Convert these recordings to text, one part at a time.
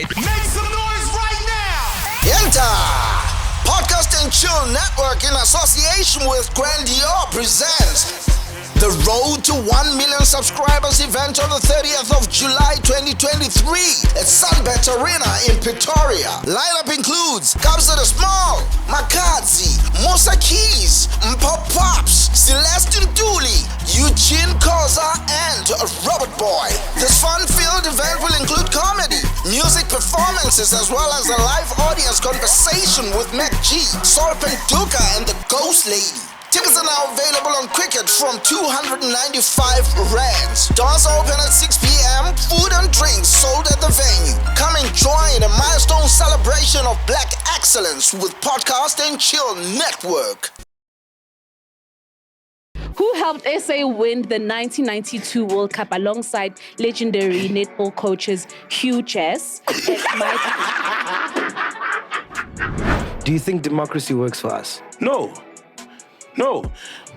right. Make some noise right now. Enter Podcast and Chill Network in association with Grandeur presents the Road to 1 Million Subscribers event on the 30th of July 2023 at SUNBET AREANA in Pretoria. Lineup includes Kabza the Small, Makhadzi, Musa Keys, Pops, Celestine Dooley, Eugene Koza, and Robert Boy. This fun-filled event will include comedy, music performances, as well as a live audience conversation with MacG, Sorp and Duka, and the Ghost Lady. Tickets are now available on Cricket from 295 rands. Doors open at 6 p.m. Food and drinks sold at the venue. Come and join a milestone celebration of Black excellence with Podcast and Chill Network. Who helped SA win the 1992 World Cup alongside legendary netball coaches Hugh Chess and Mike? Do you think democracy works for us? No.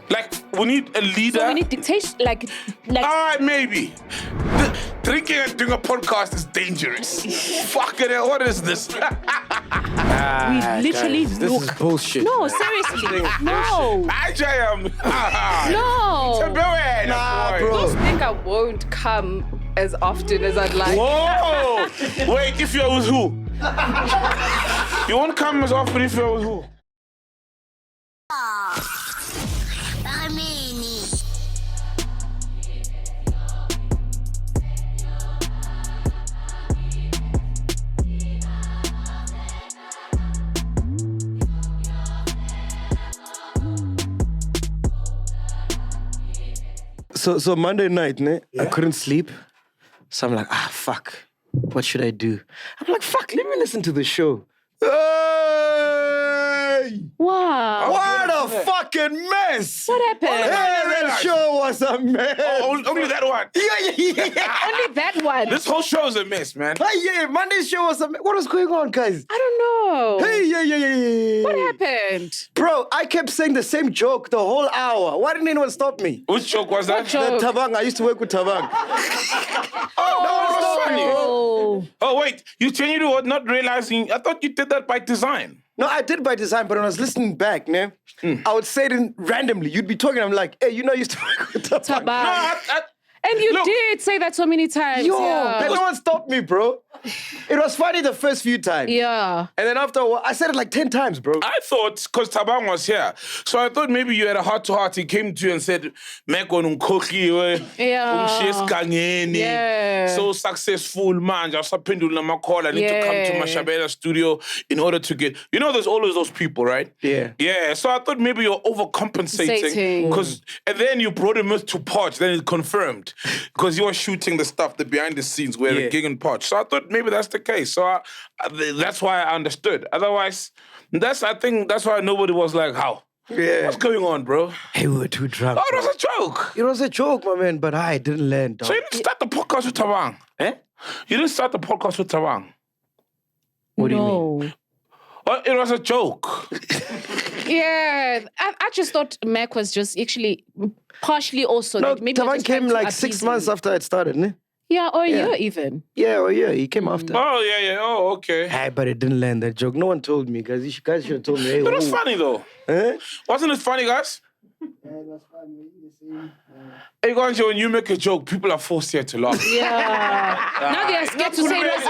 Like, we need a leader. So we need dictation, like. Maybe. Drinking and doing a podcast is dangerous. Fucking hell, what is this? We literally guys, look. This is bullshit. No, seriously. No. No. Nah, bro. I think I won't come as often as I'd like. Whoa! Wait, if you're with who? You won't come as often if you're with who? So Monday night, I couldn't sleep. So I'm like, fuck. What should I do? I'm like, fuck, let me listen to the show. Hey! Wow. What a fucking mess! What happened? Hey, that show was a mess. Only that one. Yeah. Only that one. This whole show is a mess, man. Hey, Monday's show was a mess. What was going on, guys? I don't know. Hey, yeah. What happened? Bro, I kept saying the same joke the whole hour. Why didn't anyone stop me? Which joke was that? What joke? The Tabang. I used to work with Tabang. Oh, wait. You genuinely were not realizing. I thought you did that by design. No, I did by design, but when I was listening back, I would say it randomly. You'd be talking, I'm like, hey, I used to work with Tabang. Tabang. And you did say that so many times. Yo, yeah. but no one stopped me, bro. It was funny the first few times. Yeah. And then after a while, I said it like 10 times, bro. I thought, because Tabang was here, so I thought maybe you had a heart-to-heart. He came to you and said, Yeah. So successful, man. I need to come to Mashabela studio in order to get... You know, there's always those people, right? Yeah. Yeah, so I thought maybe you're overcompensating. And then you brought him to Podge, then it confirmed. Because you were shooting the stuff, the behind the scenes, where the gig and Podge. So I thought maybe that's the case. So that's why I understood. Otherwise, I think that's why nobody was like, how? Yeah. What's going on, bro? Hey, we were too drunk. Oh, it was a joke. It was a joke, my man, but I didn't land, dog. So you didn't start the podcast with Tabang? Eh? You didn't start the podcast with Tabang? What do you mean? Oh, it was a joke. Yeah. I just thought Mac was just actually partially also. No, maybe Tabang came like 6 months after I'd started, ne? Yeah, or a year even. Yeah, he came after. Oh, yeah. Oh, okay. Hey, but it didn't land, that joke. No one told me, guys. You guys should have told me. Hey, It was funny, though. Eh? Wasn't it funny, guys? Yeah, it was funny. Hey, guys, when you make a joke, people are forced here to laugh. Yeah. Now they're scared to say it was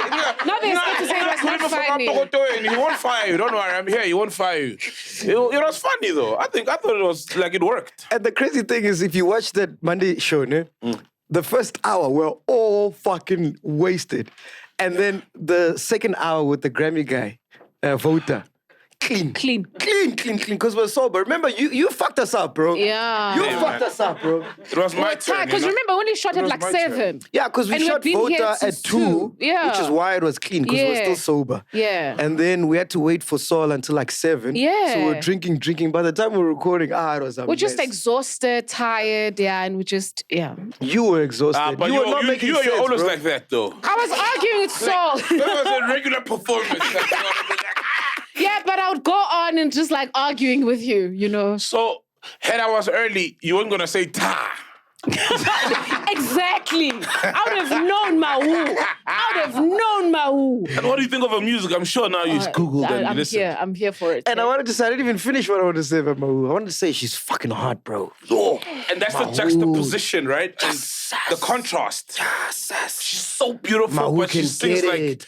not funny. He won't fire you. Don't worry, I'm here. He won't fire you. It was funny, though. I thought it was like it worked. And the crazy thing is, if you watch that Monday show, the first hour, we're all fucking wasted. And then the second hour with the Grammy guy, Voter, clean. Because we're sober. Remember, you fucked us up, bro. Yeah. You fucked us up, bro. It was my turn. Because remember, we only shot at like 7. Yeah, because we shot Voter at 2, which is why it was clean, because we're still sober. Yeah. And then we had to wait for Saul until like 7. Yeah. So we're drinking. By the time we were recording, it was a We're just mess. exhausted, tired, and we just, You were exhausted. But you were not making sense, you're always bro. like that, though. I was arguing with Saul. That was a regular performance. Yeah, but I would go on and just like arguing with you, So, had I was early, you weren't going to say ta. Exactly. I would have known Mahu. And what do you think of her music? I'm sure now you Googled and you listen. I'm here for it. And I wanted to say, I didn't even finish what I wanted to say about Mahu. I wanted to say she's fucking hot, bro. Oh, and that's the Mahu. juxtaposition, right? And the contrast. She's so beautiful, Mahu but she can sings get like... it.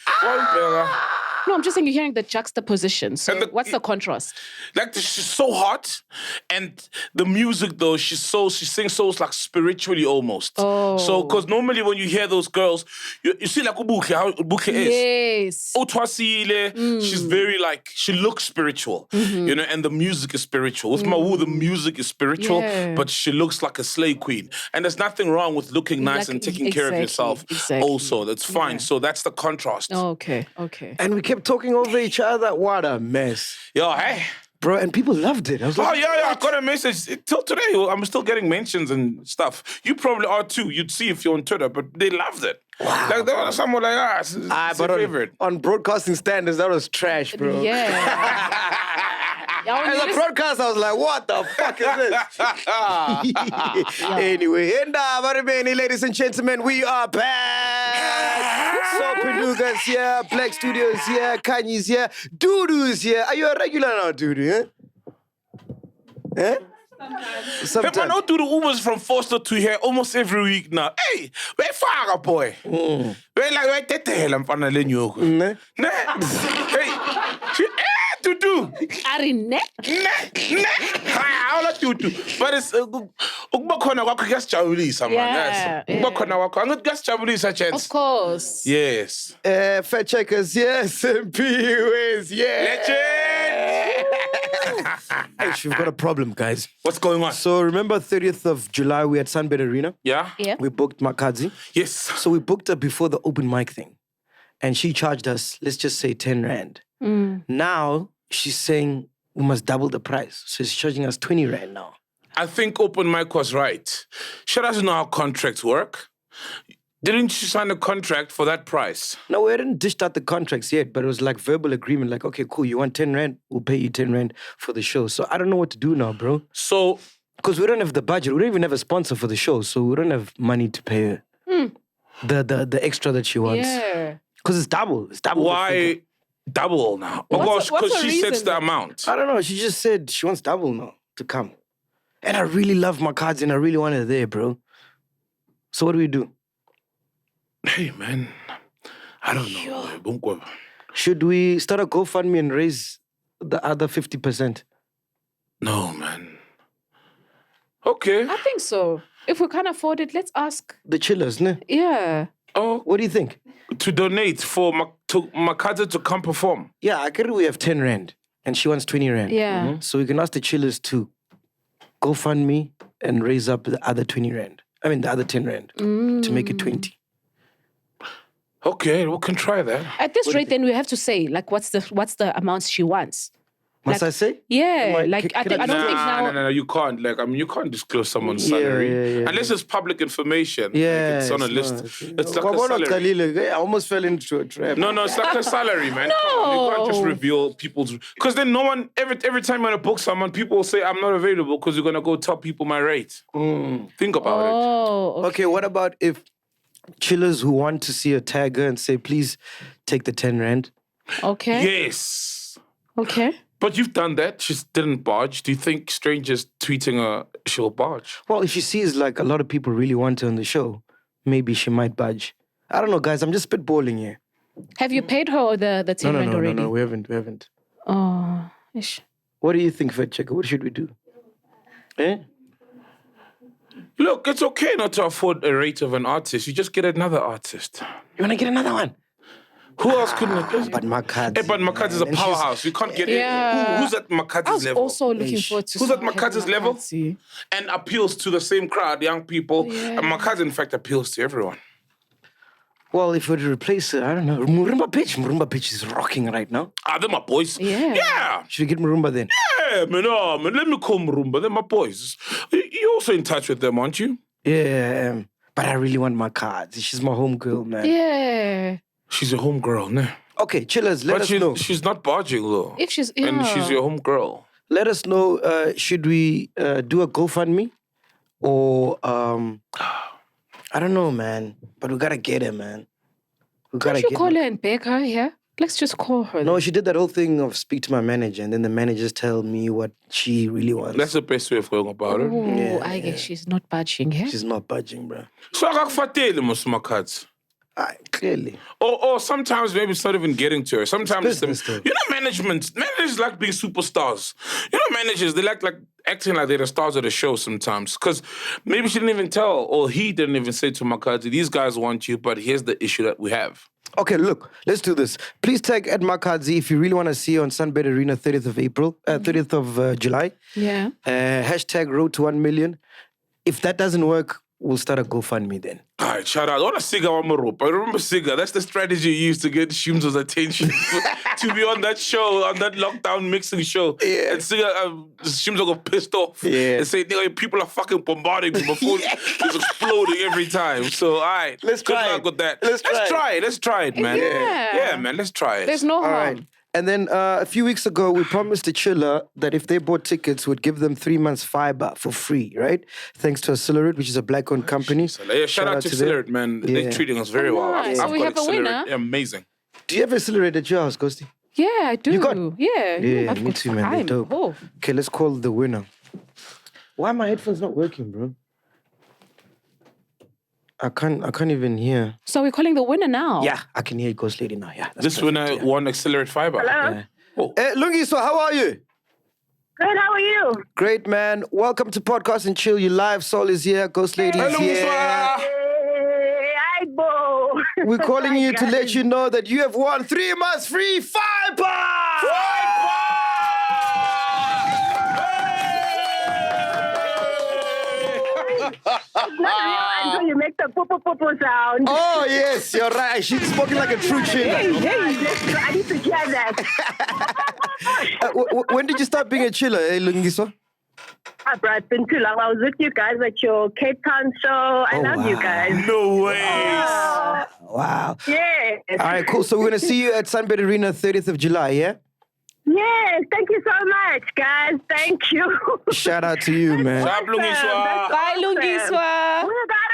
No, I'm just saying you're hearing the juxtaposition. So And what's the contrast? Like she's so hot, and the music though she sings so like spiritually almost. Oh. So because normally when you hear those girls, you see like Ubuke, how Ubuke is. Yes. Otwasile, she's very like she looks spiritual, Mm-hmm. you know, and the music is spiritual. With Mahu, the music is spiritual, Yeah. but she looks like a slave queen. And there's nothing wrong with looking nice and taking care of yourself. Exactly. Also, that's fine. Yeah. So that's the contrast. Oh, okay. And we kept talking over each other. What a mess. Yo, hey. Bro, and people loved it. I was Oh, like, yeah, I got a message. Till today, I'm still getting mentions and stuff. You probably are too. You'd see if you're on Twitter, but they loved it. Wow. Like, there was someone like, it's but your favorite. on broadcasting standards, that was trash, bro. Yeah. As a broadcaster, I was like, what the fuck is this? Anyway, ladies and gentlemen, we are back. Sopanuga's here, Black Studios here, Kanye's here, Dudu's here. Are you a regular now, Dudu? Eh? Sometimes. I do the Ubers from Foster to here almost every week now. Hey, where far boy? Where like where the hell I'm finna let you? Hey, to do. AREANA. How let you do? But it's ukbakhona kwakho kuyasijabulisa man. Yes. Ukbakhona kwakho angikuyasijabulisa chance. Of course. Yes. Fact checkers, yes, and PUAs, yes. Legend. Hey, we've got a problem, guys. What's going on? So remember 30th of July, we had SUNBET AREANA? Yeah? Yeah. We booked Makhadzi. Yes. So we booked her before the open mic thing. And she charged us, let's just say 10 Rand. Now, she's saying we must double the price. So she's charging us 20 Rand now. I think open mic was right. She doesn't know how contracts work. Didn't she sign a contract for that price? No, we hadn't dished out the contracts yet, but it was like verbal agreement. Like, okay, cool, you want 10 Rand? We'll pay you 10 Rand for the show. So I don't know what to do now, bro. So... Because we don't have the budget. We don't even have a sponsor for the show. So we don't have money to pay her. The extra that she wants. Yeah. Because it's double. It's double. Why double now? What's Because the she sets reason? the amount. I don't know. She just said she wants double now to come. And I really love Makhadzi and I really want her there, bro. So what do we do? Hey, man. I don't know. Should we start a GoFundMe and raise the other 50%? No, man. Okay. I think so. If we can't afford it, let's ask. The chillers, ne? Yeah. Oh, What do you think? to donate for Makhadzi to come perform. Yeah, I get it. We have 10 Rand and she wants 20 Rand. Yeah. So we can ask the chillers to GoFundMe and raise up the other 20 Rand. I mean, the other 10 Rand to make it 20. Okay, we can try that. At this rate, then we have to say, like, what's the amount she wants? Must I say? Yeah, Am I- like, I can I- don't think now... No, you can't. Like, I mean, you can't disclose someone's Yeah, salary yeah. unless it's public information. Yeah. Like it's on a list. It's like a Kwabona salary. Khalile, I almost fell into a trap. No, it's like a salary, man. Come on, you can't just reveal people's... Because then no one, every time you're going to book someone, people will say, I'm not available because you're going to go tell people my rate. Think about it. Oh, Okay, what about if chillers who want to see a tagger and say, please take the 10 Rand? okay. Yes. Okay. But you've done that. She didn't barge. Do you think strangers tweeting her, she'll barge? Well, if she sees like a lot of people really want her on the show, maybe she might budge. I don't know, guys. I'm just spitballing here. Have you paid her or the 10 rand already? No, we haven't. Oh, ish. What do you think, Fact Checker? What should we do? Eh? Look, it's okay not to afford a rate of an artist. You just get another artist. You want to get another one? Who else couldn't have? But Makhadzi. Hey, but Makhadzi is a man. powerhouse. You can't get Yeah. who's at I Makhadzi's was level also looking forward to Who's at having Makhadzi's level? Makhadzi. and appeals to the same crowd, young people. Yeah. And Makhadzi, in fact, appeals to everyone. Well, if we were to replace her, I don't know. Murumba Bitch is rocking right now. Ah, they're my boys. Yeah. Yeah. Should we get Murumba then? Yeah, man. Let me call Murumba. They're my boys. You're also in touch with them, aren't you? Yeah, but I really want Makhadzi. She's my homegirl, man. Yeah. She's your homegirl, nah. Okay, chillers, let us know. She's not barging, though. If she's... And she's your homegirl. Let us know, should we do a GoFundMe or I don't know, man. But we gotta get her, man. Can't you call her and beg her here? Let's just call her. No, she did that whole thing of speak to my manager, and then the managers tell me what she really wants. That's the best way of going about it. Oh, I guess she's not budging, yeah? She's not budging, bro. So akakufateli Makhadzi. Clearly. Or sometimes maybe it's not even getting to her. Sometimes It's business, though. managers like being superstars. Managers, they like acting like they're the stars of the show sometimes. Because maybe she didn't even tell, or he didn't even say to Makhadzi, these guys want you, but here's the issue that we have. Okay, look, let's do this. Please tag at Makhadzi if you really want to see her on SUNBET Arena 30th of July. Yeah. Hashtag road to 1 million. If that doesn't work, we'll start a GoFundMe then. All right, shout out. I want to Siga Wamaropa. I remember Siga. That's the strategy you used to get Shimzo's attention to be on that show, on that lockdown mixing show. Yeah. And Siga, Shimzo got pissed off and said, people are fucking bombarding me. My phone is exploding every time. So, all right. Let's good try luck it. with that. Let's try it. Let's try it, man. Yeah, man. Let's try it. There's no harm. All right. And then a few weeks ago, we promised the chiller that if they bought tickets, we'd give them 3 months fiber for free, right? Thanks to Accelerate, which is a black-owned company. Yeah, shout out to Accelerate, man. They're treating us very well. Nice. So we have a winner. Yeah, amazing. Do you have Accelerate at your house, Ghosty? Yeah, I do. You got? Yeah. Yeah, I've me got too, man. They're time. dope. Oh. Okay, let's call the winner. Why are my headphones not working, bro? I can't even hear. So we're calling the winner now? Yeah, I can hear Ghost Lady now. Yeah. This winner won Accelerate Fiber. Hello. Oh. Lungiso, how are you? Good, how are you? Great, man. Welcome to Podcast and Chill. You live. Sol is here. Ghost Lady is here. Hey, hi, Bo. We're calling you to let you know that you have won 3 months free fiber. It's not real until you make the poo-poo-poo-poo sound. Oh, yes, you're right. She's spoken like a true chiller. I need to hear that. When did you start being a chiller, Lungiso? Bro, it's been too long. I was with you guys at your Cape Town show. I love you guys. No way. Wow. Yes. All right, cool. So we're going to see you at SUNBET Arena 30th of July, yeah? Yes, thank you so much, guys. Thank you. Shout out to you, man. Shout out, Lungiswa. Bye, Lungiswa. We got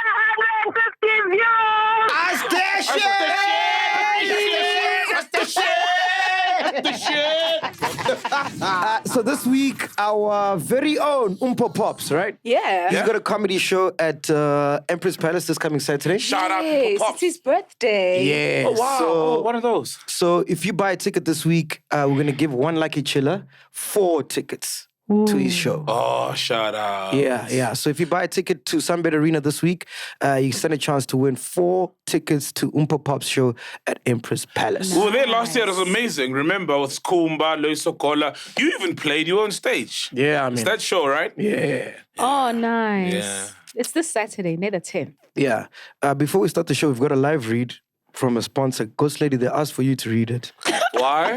150 views. So this week, our very own Umpo Pops, right? Yeah. He's got a comedy show at Empress Palace this coming Saturday. Shout out to Yes, Pops. it's his birthday. Yeah. Oh, wow. So, What are those? so if you buy a ticket this week, we're going to give one lucky chiller 4 tickets to his show. Oh, shout out. Yeah. So if you buy a ticket to SUNBET Arena this week, you stand a chance to win 4 tickets to Umpo Pop's show at Empress Palace. We were there last year. It was amazing. Remember, with Skumba, Loisokola. You even played. You were on stage. Yeah, I mean. It's that show, right? Yeah. Oh, nice. Yeah. It's this Saturday, near the 10th. Yeah. Before we start the show, we've got a live read from a sponsor. Ghost Lady, they asked for you to read it. Why?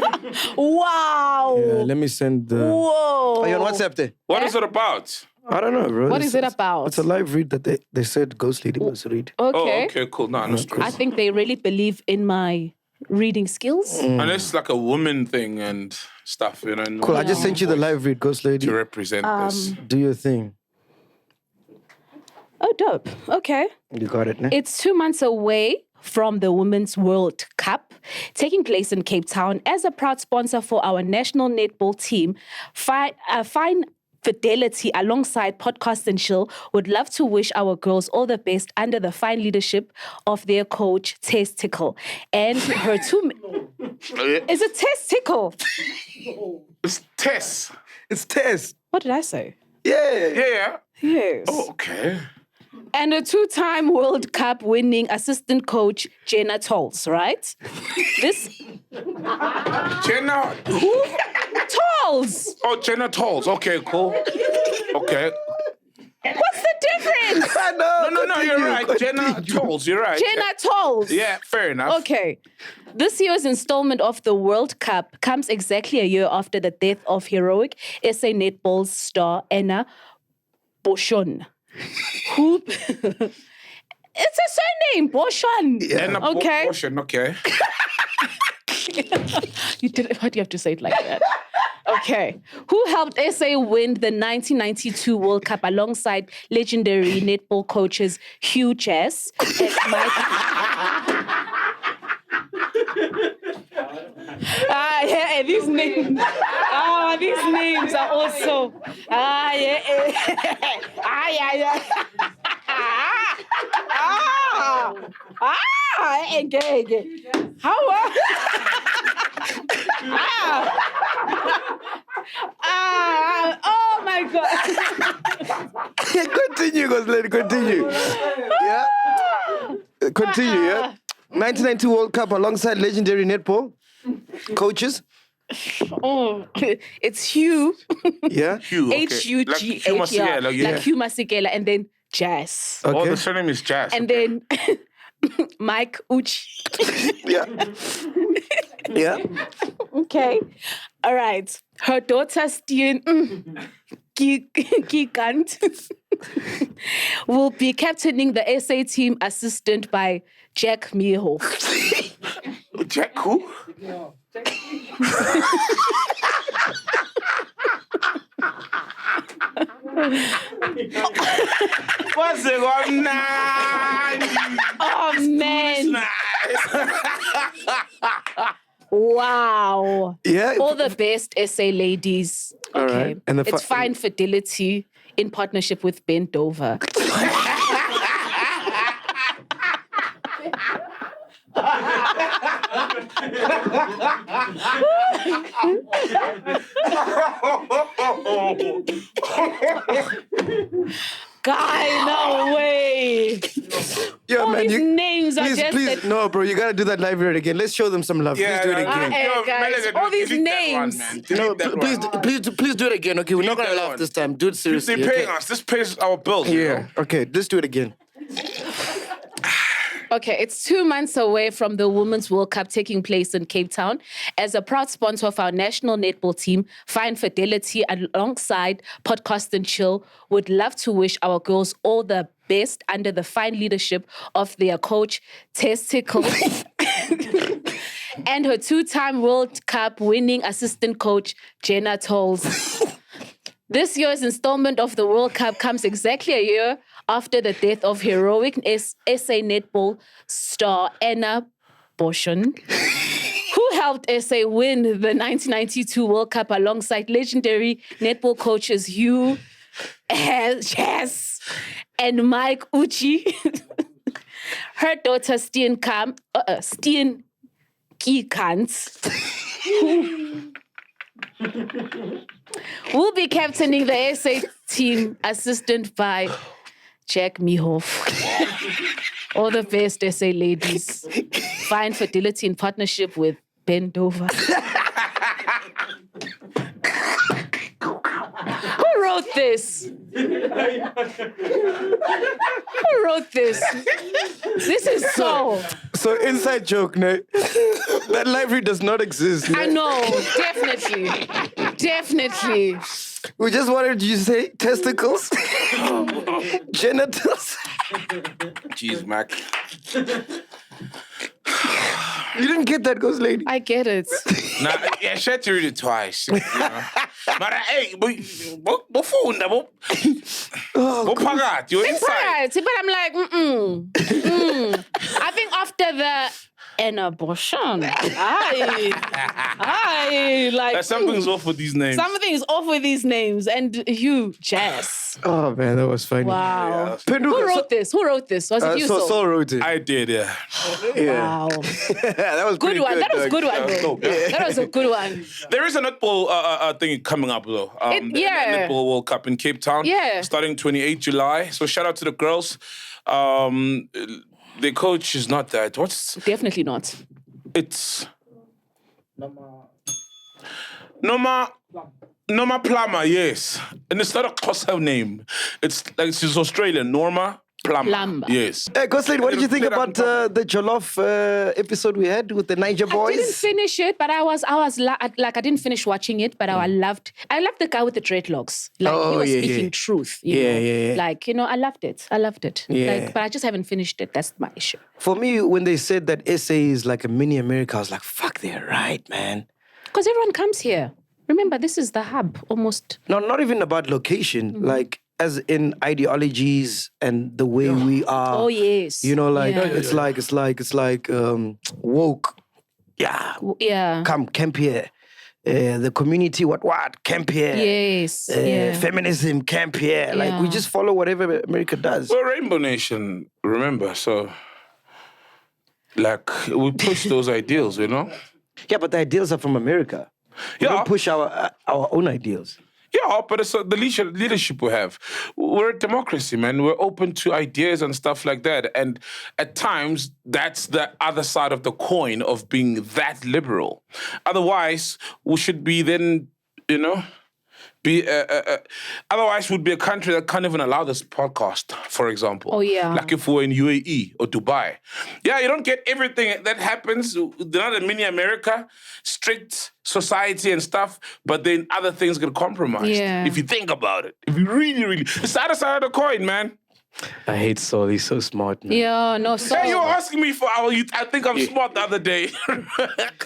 Wow. Yeah, let me send the... Whoa. Are you on WhatsApp there? What is it about? I don't know, bro. What is it about? It's a live read that they said Ghost Lady must read. Oh, Okay. okay, cool. No stress. I think they really believe in my reading skills. Unless it's like a woman thing and stuff, you know. Cool, I just sent you the live read, Ghost Lady. to represent this. Do your thing. Oh, dope. Okay. You got it, ne? It's 2 months away from the Women's World Cup, taking place in Cape Town. As a proud sponsor for our national netball team, Fine Fidelity, alongside Podcast and Chill, would love to wish our girls all the best under the fine leadership of their coach, Testicle. And her two... Is it Testicle? It's Tess. It's Tess. What did I say? Yeah. Yeah. Yes. Oh, okay. And a 2-time World Cup winning assistant coach, Jenna Tolls, right? This... Jenna. Who? Tolls! Oh, Jenna Tolls. Okay, cool. Okay. What's the difference? No, you're right. Jenna Tolls, you're right. Jenna Tolls. Yeah, fair enough. Okay. This year's installment of the World Cup comes exactly a year after the death of heroic SA Netball star Anna Boshon. Who... It's a surname, Boshon. Jenna Okay. Portion, okay. You did. Why do you have to say it like that? Okay. Who helped SA win the 1992 World Cup alongside legendary netball coaches Hugh Jess and Mike? Yeah, these names. These names are also. How? Oh my God. Continue, Gosling, continue. Yeah? Continue, yeah? 1992 World Cup alongside legendary netball coaches. Oh, it's Hugh. Yeah? Hugh. Okay. H-U-G-H. Like Hugh Masekela, Like Hugh Masekela, and then Jazz. Okay. Oh, the surname is Jazz. And then Mike Uchi. Yeah. Yeah. Okay. All right. Her daughter, Steen Kikant, will be captaining the SA team assisted by Jack Meehoff. Jack who? What's it going on? Oh, man. Wow. Yeah. All the best SA ladies. All Okay. right. And it's Fine Fidelity in partnership with Ben Dover. Guy, no way. Yo, All man, these names are just... please, no, bro, you gotta do that live here again. Let's show them some love. Yeah, please do it again. Guys, all these names. No, please do it again. Okay, we're not gonna laugh this time. Do it seriously. They're paying us. This pays our bills. You know? Okay, let's do it again. Okay, it's 2 months away from the Women's World Cup taking place in Cape Town. As a proud sponsor of our national netball team, Fine Fidelity, alongside Podcast and Chill, would love to wish our girls all the best under the fine leadership of their coach, Testicle, and her 2-time World Cup winning assistant coach, Jenna Tolls. This year's installment of the World Cup comes exactly a year after the death of heroic SA netball star Anna Boschon, who helped SA win the 1992 World Cup alongside legendary netball coaches Hugh Jess and Mike Uchi. Her daughter Steen Kikant, will be captaining the SA team, assisted by Jack Meehoff. All the best, SA ladies. Fine Fidelity in partnership with Ben Dover. Who wrote this? Who wrote this? This is so... So, inside joke, no? That library does not exist. No? I know, definitely. We just wanted you to say testicles, genitals. Jeez, Mac. You didn't get that, Ghost Lady. I get it. Nah, yeah, she had to read it twice. You know? But hey, before you're It's inside. right, but I'm like, I think after the Anna Boschon, I like... Something's off with these names. Something is off with these names. And you, Jess. Oh, man, that was funny. Wow. Yeah. Who wrote this? Was it you, Sol? Sol wrote it. I did, yeah. Wow. That was Good one. That was a good one. That was dope, yeah. That was a good one. There is a netball thing coming up, though. The Netball World Cup in Cape Town. Yeah. Starting 28 July. So shout out to the girls. The coach is not that. Definitely not. It's... Norma Plummer, yes. And it's not a Xhosa name. It's like she's Australian. Norma Plummer. Yes. Hey, Ghost Lady, what did you think about the Jollof episode we had with the Niger boys? I didn't finish it, but I didn't finish watching it, but I loved the guy with the dreadlocks. Like, he was speaking truth. You know? Like, I loved it. Yeah. Like, but I just haven't finished it. That's my issue. For me, when they said that SA is like a mini America, I was like, fuck, they're right, man. Because everyone comes here. Remember, this is the hub, almost. No, not even about location. Like, as in ideologies and the way we are. Oh, yes. You know, like, Yeah. it's like woke. Yeah. Yeah. Come, camp here. The community, what, camp here. Yes. Feminism, camp here. Like, we just follow whatever America does. We're Rainbow Nation, remember, so... Like, we push those ideals, you know? Yeah, but the ideals are from America. We don't push our own ideals. Yeah, but it's the leadership we have. We're a democracy, man. We're open to ideas and stuff like that. And at times, that's the other side of the coin of being that liberal. Otherwise, we should be then, you know... otherwise, we'd be a country that can't even allow this podcast, for example. Oh, yeah. Like if we're in UAE or Dubai. Yeah, you don't get everything that happens. They're not a mini America, strict society and stuff, but then other things get compromised. Yeah. If you think about it. If you really... It's the other side of the coin, man. I hate Saul. He's so smart, man. Yeah, no, so... Hey, you were asking me for our youth. I think I'm smart the other day.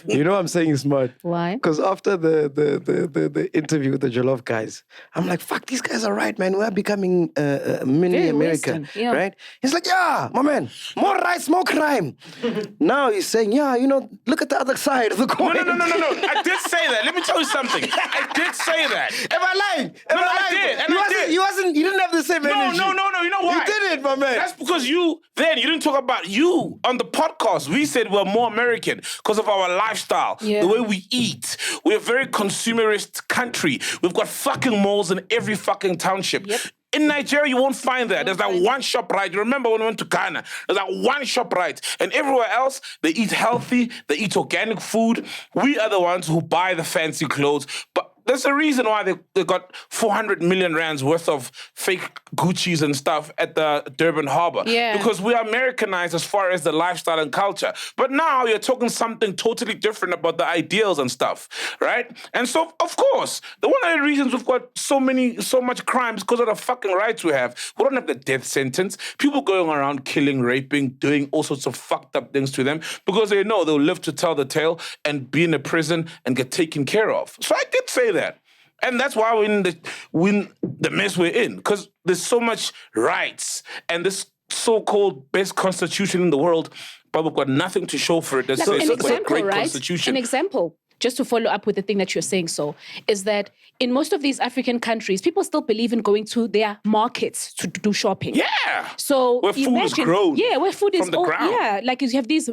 You know I'm saying he's smart? Why? Because after the interview with the Jollof guys, I'm like, fuck, these guys are right, man. We're becoming mini Very America, Western, yeah. right? He's like, yeah, my man, more rights, more crime. Now he's saying, yeah, you know, look at the other side of the coin. No. I did say that. Let me tell you something. I did say that. Am I lying? I did. And I did. You didn't have the same energy. No. You know why? You did it, my man. That's because you didn't talk about you on the podcast. We said we're more American because of our lifestyle, the way we eat. We're a very consumerist country. We've got fucking malls in every fucking township. Yep. In Nigeria, you won't find that. There's that one ShopRite. You remember when we went to Ghana? There's that one ShopRite. And everywhere else, they eat healthy, they eat organic food. We are the ones who buy the fancy clothes. But there's a reason why they got 400 million rands worth of fake Gucci's and stuff at the Durban Harbor. Yeah. Because we are Americanized as far as the lifestyle and culture. But now you're talking something totally different about the ideals and stuff, right? And so, of course, one of the reasons we've got so much crime is because of the fucking rights we have. We don't have the death sentence. People going around killing, raping, doing all sorts of fucked up things to them because they know they'll live to tell the tale and be in a prison and get taken care of. So I did say that. And that's why we're in the mess we're in, because there's so much rights and this so-called best constitution in the world, but we've got nothing to show for it. That's Like an a example, great right? constitution. An example, just to follow up with the thing that you're saying, so, is that in most of these African countries, people still believe in going to their markets to do shopping. Yeah. So where food is grown. Yeah, where food is from the ground. Yeah, like you have these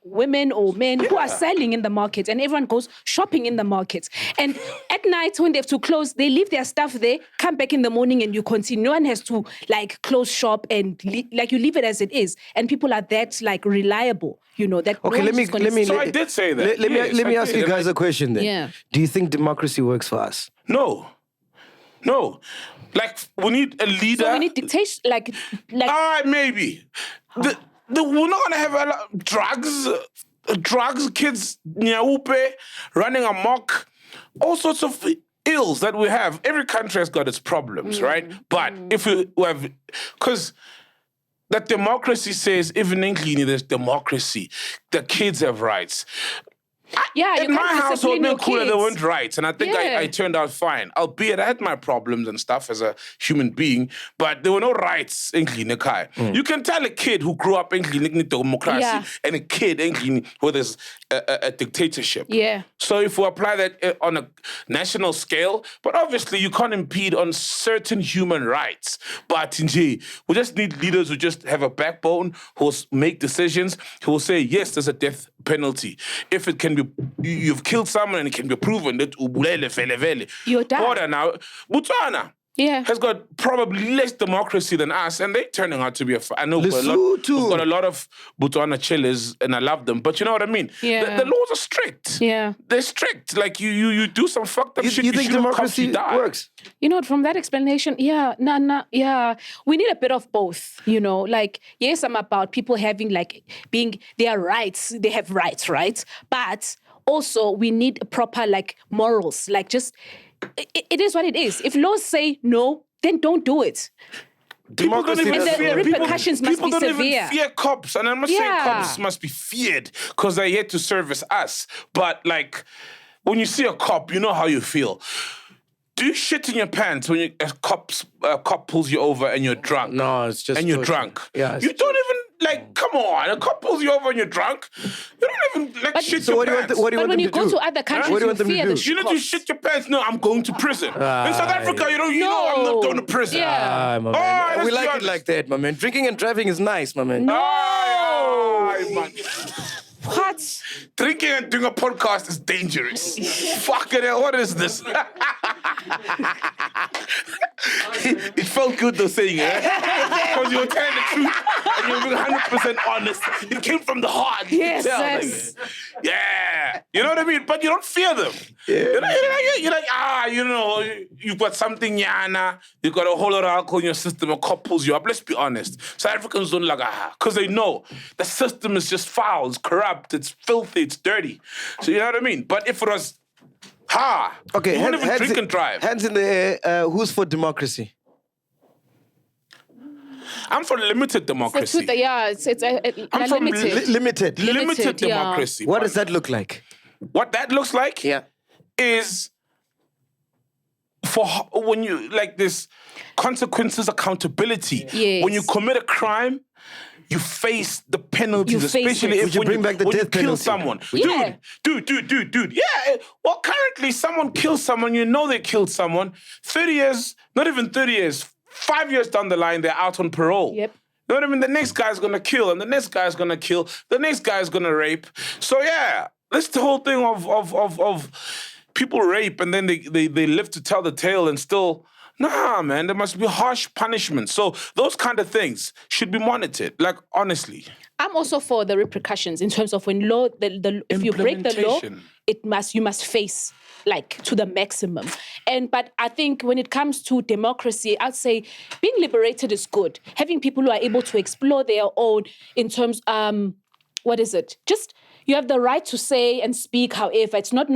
women or men who are selling in the market, and everyone goes shopping in the markets. And at night when they have to close, they leave their stuff there, come back in the morning, and you continue. No one has to like close shop and you leave it as it is. And people are that like reliable, you know. That Okay, let me. So I did say that. Let me Yes, ask I you did. guys a question then. Yeah. Do you think democracy works for us? No. Like, we need a leader. So we need dictation, like. All right, maybe. We're not gonna have a lot drugs, kids, nyaupe, running amok, all sorts of ills that we have. Every country has got its problems, right? But if we have, because that democracy says, even in Guinea, there's democracy. The kids have rights. Yeah, you in my can't household, discipline your cooler, there kids. weren't rights, and I think Yeah. I turned out fine. Albeit I had my problems and stuff as a human being, but there were no rights in Guinea. You can tell a kid who grew up in Guinea democracy and a kid in Guinea where there's a dictatorship. Yeah. So if we apply that on a national scale, but obviously you can't impede on certain human rights. But we just need leaders who just have a backbone, who will make decisions, who will say, yes, there's a death penalty. If it can be, you've killed someone and it can be proven that You're done. Order now, Botswana Yeah. has got probably less democracy than us, and they're turning out to be I know we've Lesotho. got a lot of Botswana chillers, and I love them, but you know what I mean? Yeah. The laws are strict. Yeah. They're strict. Like, you do some fucked up shit. You think should have democracy come to die. works? You know, from that explanation, yeah. We need a bit of both, you know. Like, yes, I'm about people having, like, being their rights. They have rights, right? But also, we need proper, like, morals. Like, just, it is what it is. If laws say no, then don't do it. People don't even And the fear. repercussions must people be don't severe. even fear cops. And I'm not saying Yeah. cops must be feared because they're here to service us. But, like, when you see a cop, you know how you feel. Do you shit in your pants when a cop pulls you over and you're drunk? No, it's just... And you're drunk. Yeah, you don't even, come on. A cop pulls you over and you're drunk. You don't even, shit your pants. But when you go to other countries, you fear the you need to shit your pants. No, I'm going to prison. In South Africa, you know I'm not going to prison. Yeah. My man. We like it like that, my man. Drinking and driving is nice, my man. Man. What? Drinking and doing a podcast is dangerous. Fucking hell, what is this? It felt good though saying it. Because you were telling the truth and you were being 100% honest. It came from the heart. Yes. Yeah. You know what I mean? But you don't fear them. Yeah. You're like, you've got something, yana. You've got a whole lot of alcohol in your system. A cop pulls you up. Let's be honest. South Africans don't like, because they know the system is just foul. It's corrupt. It's filthy. It's dirty. So you know what I mean? But if it was, okay, you won't even drink and drive. Hands in the air. Who's for democracy? I'm for limited democracy. I'm from limited. Limited democracy. What does that look like? What that looks like is for when you, like this, consequences, accountability. Yes. When you commit a crime, you face the penalties, especially if you bring back the death kill penalty? someone. Yeah. Dude. Yeah. Well, currently, someone kills someone, you know they killed someone. 30 years, not even 30 years, 5 years down the line, they're out on parole. Yep. You know what I mean? The next guy's gonna kill, and the next guy's gonna kill, the next guy's gonna rape. So yeah, that's the whole thing of people rape, and then they live to tell the tale and still... Nah, man, there must be harsh punishment. So those kind of things should be monitored, like, honestly. I'm also for the repercussions in terms of when law, if you break the law, you must face, like, to the maximum. But I think when it comes to democracy, I'd say being liberated is good. Having people who are able to explore their own in terms, what is it? Just... You have the right to say and speak, however, it's not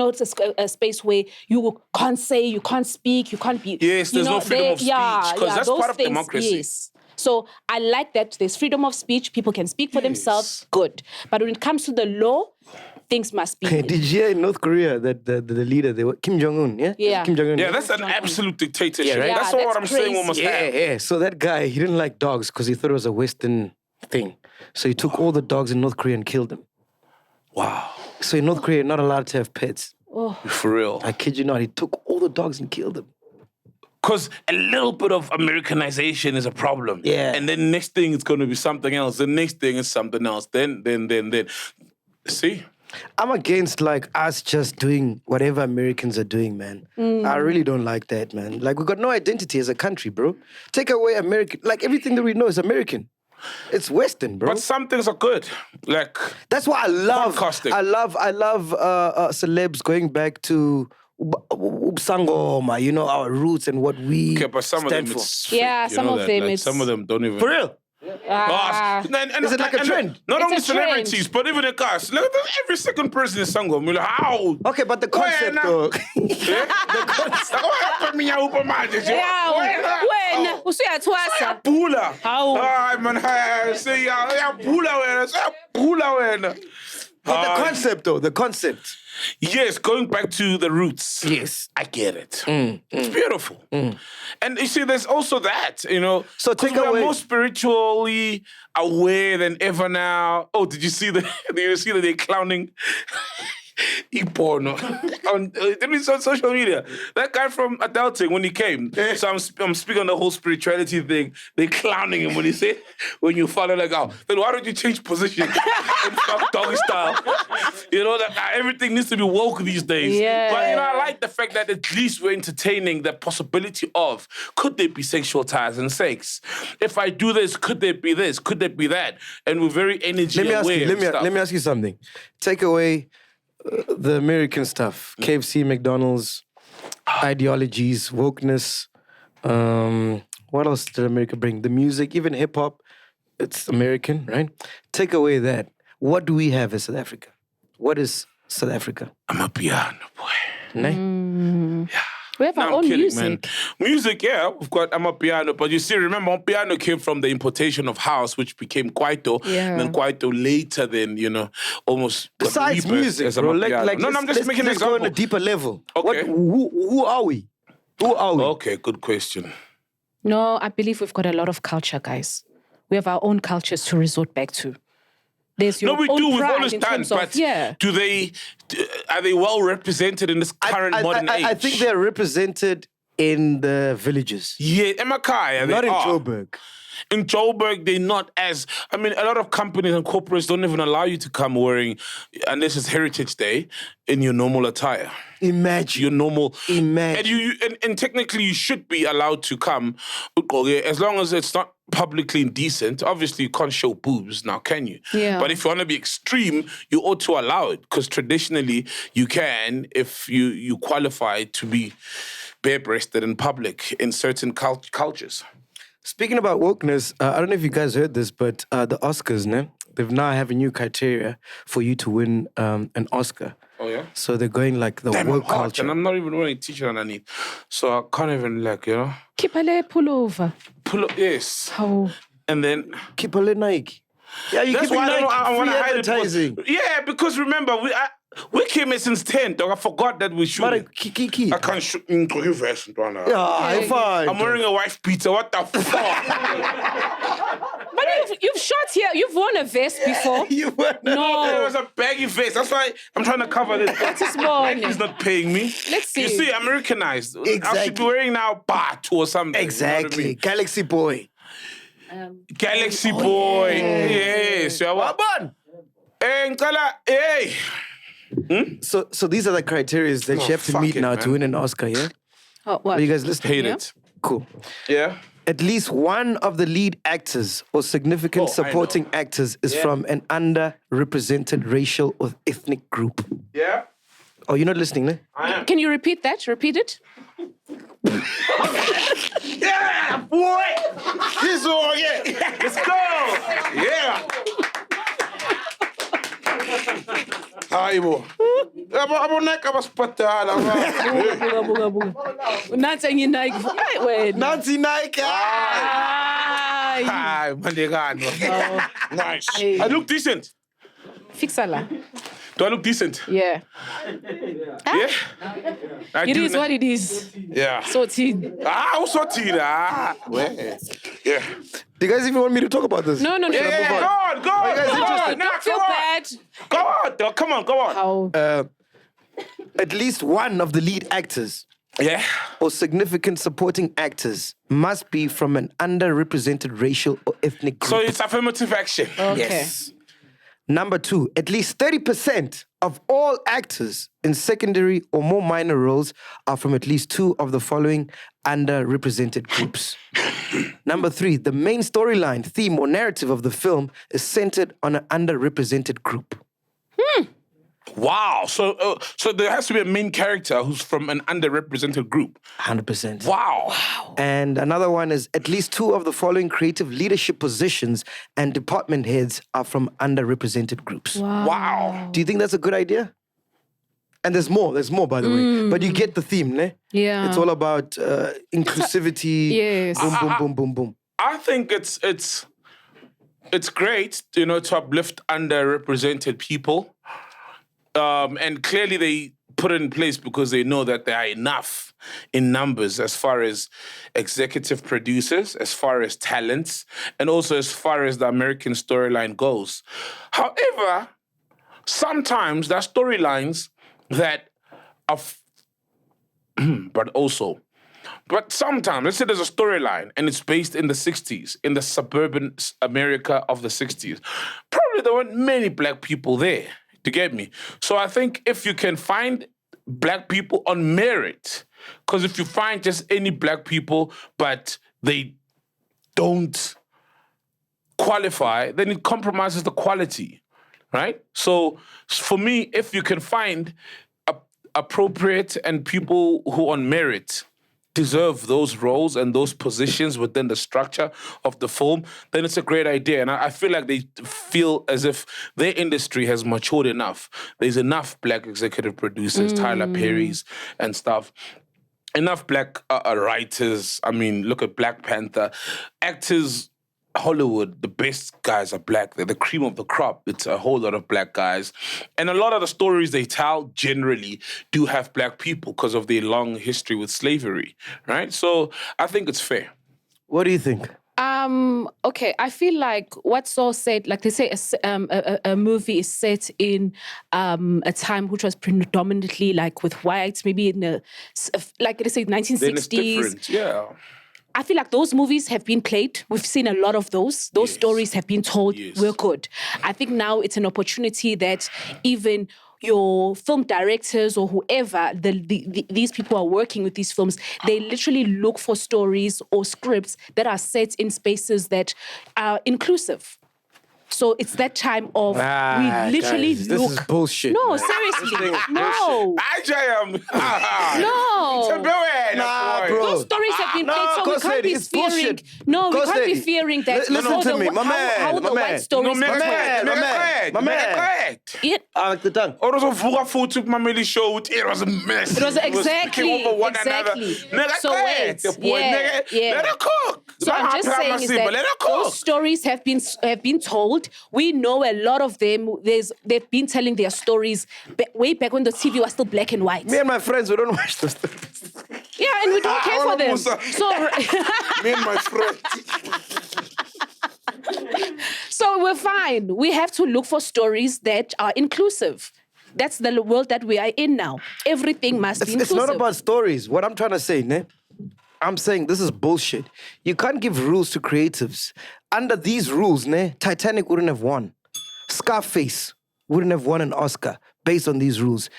a space where you can't say, you can't speak, you can't be... Yes, there's no freedom of speech, because that's part of democracy. Yes. So I like that there's freedom of speech, people can speak for themselves, good. But when it comes to the law, things must be... Did you hear in North Korea that the leader, they were Kim Jong-un, yeah? Yeah. Kim Jong-un. Yeah, that's an absolute dictatorship. Yeah, right? That's what I'm saying we must have. Yeah. So that guy, he didn't like dogs because he thought it was a Western thing. So he took all the dogs in North Korea and killed them. Wow. So in North Korea, you're not allowed to have pets. Oh. For real. I kid you not. He took all the dogs and killed them. Because a little bit of Americanization is a problem. Yeah. And then next thing it's going to be something else. The next thing is something else. Then. See? I'm against, like, us just doing whatever Americans are doing, man. I really don't like that, man. Like, we got no identity as a country, bro. Take away American. Like, everything that we know is American. It's Western, bro. But some things are good. Like, that's why I love podcasting. I love celebs going back to Musango, you know, our roots and what we but some of them stand for. it's Some of them it's... Some of them don't even... For real? Is it like a trend? Not It's only a celebrities, trend. but even the cast. Look at every second person in Sango. We're like, how? Okay, but the concept, though. When usuyatwasa Pula. How? Ay, man, say ya pula. But the concept, though, the concept. Yes, going back to the roots. Yes. I get it. It's beautiful. And you see, there's also that, you know. So 'cause take we away... are more spiritually aware than ever now. Oh, did you see that they're clowning e-porn didn't you see on social media? That guy from Adulting, when he came, so I'm speaking on the whole spirituality thing, they clowning him when he said, when you follow like, oh, then why don't you change position and fuck doggy style? You know, that everything needs to be woke these days. Yeah. But, you know, I like the fact that at least we're entertaining the possibility of, could there be sexual ties and sex? If I do this, could there be this? Could there be that? And we're very energy aware. Let me ask you something. Take away the American stuff, KFC, McDonald's, ideologies, wokeness. What else did America bring? The music, even hip hop, it's American, right? Take away that. What do we have as South Africa? What is South Africa? I'm a piano boy. Yeah. We have our own music. Man. Music, yeah, we've got Amapiano, but you see, remember, Amapiano came from the importation of house, which became Kwaito, and then Kwaito later then, almost besides music, bro, I'm just making an example. Let's go on a deeper level. Okay. Who are we? Who are we? Okay, good question. No, I believe we've got a lot of culture, guys. We have our own cultures to resort back to. There's your we own do. We've pride always in done, terms but of, are they well represented in this current modern age? I think they're represented in the villages. Yeah, in Mckaiser, not in Joburg. In Joburg, they're not as... I mean, a lot of companies and corporates don't even allow you to come wearing, unless it's Heritage Day, in your normal attire. Imagine. Your normal... Imagine. And technically, you should be allowed to come, as long as it's not publicly indecent. Obviously, you can't show boobs now, can you? Yeah. But if you want to be extreme, you ought to allow it, because traditionally, you can if you qualify to be bare-breasted in public in certain cultures. Speaking about wokeness, I don't know if you guys heard this, but the Oscars, they've now have a new criteria for you to win an Oscar. Oh, yeah? So they're going like the woke culture. And I'm not even wearing a t-shirt underneath. So I can't even Keep a pullover. Pull up, yes. How? And then... Keep a little Nike. Yeah, you That's keep why Nike I want to hide advertising. it. Yeah, because remember, we came here since 10, dog. I forgot that we shoot. But I can't shoot into your vest. Yeah, fine. I'm wearing a wife beater. What the fuck? But you've shot here. You've worn a vest before. You were No, it was a baggy vest. That's why I'm trying to cover this. That is morning. He's not paying me. Let's see. You see, Americanized. I Exactly. should be wearing now Bat or something. Exactly. You know what I mean? Galaxy Boy. Galaxy Boy. Yes. What on? Hey. So these are the criteria that you have to meet now to win an Oscar, yeah? Oh, what? Are you guys listening? Hate it. Cool. Yeah. At least one of the lead actors or significant supporting actors is from an underrepresented racial or ethnic group. Yeah. Oh, you're not listening, ne? Can you repeat that? Repeat it. Yeah, boy. This one, yeah. Let's go. Yeah. Hi, boy. Nancy and Nike. Wait. Nancy Nike. Hi, nice. Hey. I look decent. Fixala. Do I look decent? Yeah. Yeah? It is what it is. Yeah. So it's I'm so tira. Yeah. Do you guys even want me to talk about this? No. Yeah, go on. Don't feel bad. Go on, dog. Come on, go on. How? At least one of the lead actors Yeah. or significant supporting actors must be from an underrepresented racial or ethnic group. So it's affirmative action. Okay. Yes. Number 2, at least 30% of all actors in secondary or more minor roles are from at least 2 of the following underrepresented groups. Number 3, the main storyline, theme, or narrative of the film is centered on an underrepresented group. Wow. So there has to be a main character who's from an underrepresented group. 100%. Wow. And another one is at least 2 of the following creative leadership positions and department heads are from underrepresented groups. Wow. Do you think that's a good idea? And there's more, by the way. But you get the theme, ne? Yeah. It's all about inclusivity. Yes. Boom, boom, boom. I think it's great, to uplift underrepresented people. And clearly they put it in place because they know that there are enough in numbers as far as executive producers, as far as talents, and also as far as the American storyline goes. However, sometimes there are storylines that are... But sometimes, let's say there's a storyline and it's based in the 60s, in the suburban America of the 60s. Probably there weren't many black people there. To get me. So I think if you can find black people on merit, because if you find just any black people but they don't qualify, then it compromises the quality, right? So for me, if you can find appropriate and people who on merit deserve those roles and those positions within the structure of the film, then it's a great idea. And I feel like they feel as if their industry has matured enough. There's enough black executive producers, Tyler Perry's and stuff. enough black writers. I mean, look at Black Panther. Actors, Hollywood, the best guys are black. They're the cream of the crop. It's a whole lot of black guys. And a lot of the stories they tell generally do have black people because of their long history with slavery, right? So I think it's fair. What do you think? Okay, I feel like what Saul said, like they say a movie is set in a time which was predominantly like with whites, maybe in the, like they say 1960s. Then it's different, yeah. I feel like those movies have been played. We've seen a lot of those. Those stories have been told. Yes. We're good. I think now it's an opportunity that even your film directors or whoever, these people are working with these films, they literally look for stories or scripts that are set in spaces that are inclusive. So it's that time of we literally guys, look. This is bullshit. No, man. seriously, no. No. Nah, bro. Those stories have been played, so we can't be fearing. No, we can't be fearing that. Listen to me, my man, How the my white man. stories My were man, told. my man. Yeah. I like the tongue. Or was a vuga photo my Mameli show. It was a mess. It was exactly. So wait, Let her cook. So I'm just saying is that those stories have been told. We know a lot of them. They've been telling their stories way back when the TV was still black and white. Me and my friends, we don't watch those things. Yeah, and we don't care for them. Musa. So Me and my friend. So we're fine. We have to look for stories that are inclusive. That's the world that we are in now. Everything must be inclusive. It's not about stories. What I'm trying to say, ne? I'm saying this is bullshit. You can't give rules to creatives. Under these rules, ne, Titanic wouldn't have won. Scarface wouldn't have won an Oscar based on these rules.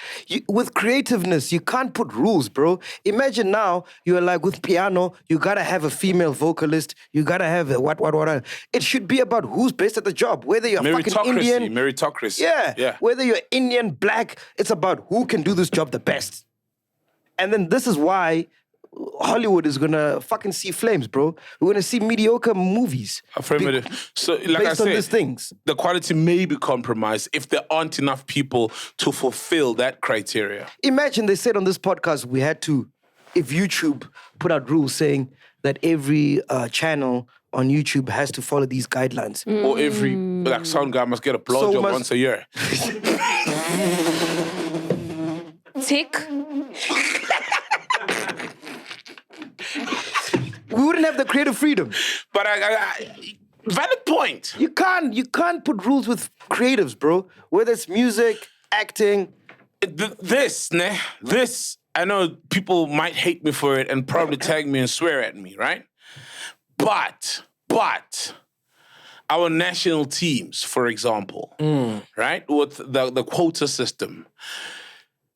With creativeness, you can't put rules, bro. Imagine now, you're like with piano, you gotta have a female vocalist, you gotta have a what. It should be about who's best at the job, whether you're fucking Indian. Meritocracy. Yeah. Whether you're Indian, black, it's about who can do this job the best. And then this is why Hollywood is gonna fucking see flames, bro. We're gonna see mediocre movies. Affirmative. So, like based I said, on these things. The quality may be compromised if there aren't enough people to fulfill that criteria. Imagine they said on this podcast we had to, if YouTube put out rules saying that every channel on YouTube has to follow these guidelines. Or every sound guy must get a blowjob once a year. Tick. We wouldn't have the creative freedom. But valid point. You can't put rules with creatives, bro. Whether it's music, acting. This, I know people might hate me for it and probably tag me and swear at me, right? But our national teams, for example, right, with the quota system,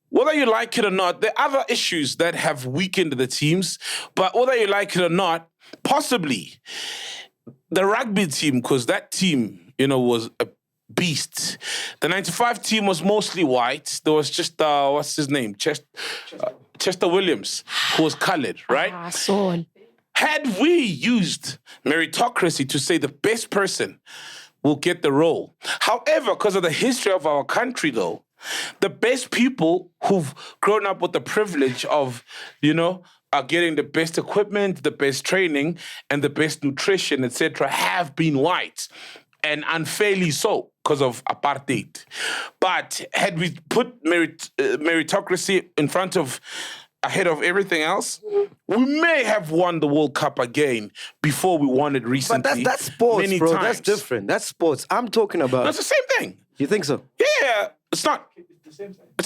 whether you like it or not, there are other issues that have weakened the teams, but whether you like it or not, possibly the rugby team, because that team, was a beast. The 95 team was mostly white. There was just, what's his name? Chester Williams, who was colored, right? Soul. Had we used meritocracy to say the best person will get the role. However, because of the history of our country, though, the best people who've grown up with the privilege of, are getting the best equipment, the best training, and the best nutrition, etc., have been white. And unfairly so, because of apartheid. But had we put meritocracy ahead of everything else, we may have won the World Cup again before we won it recently. But that's sports, many bro. times. That's different. That's sports. I'm talking about... That's the same thing. You think so? Yeah, it's not. It's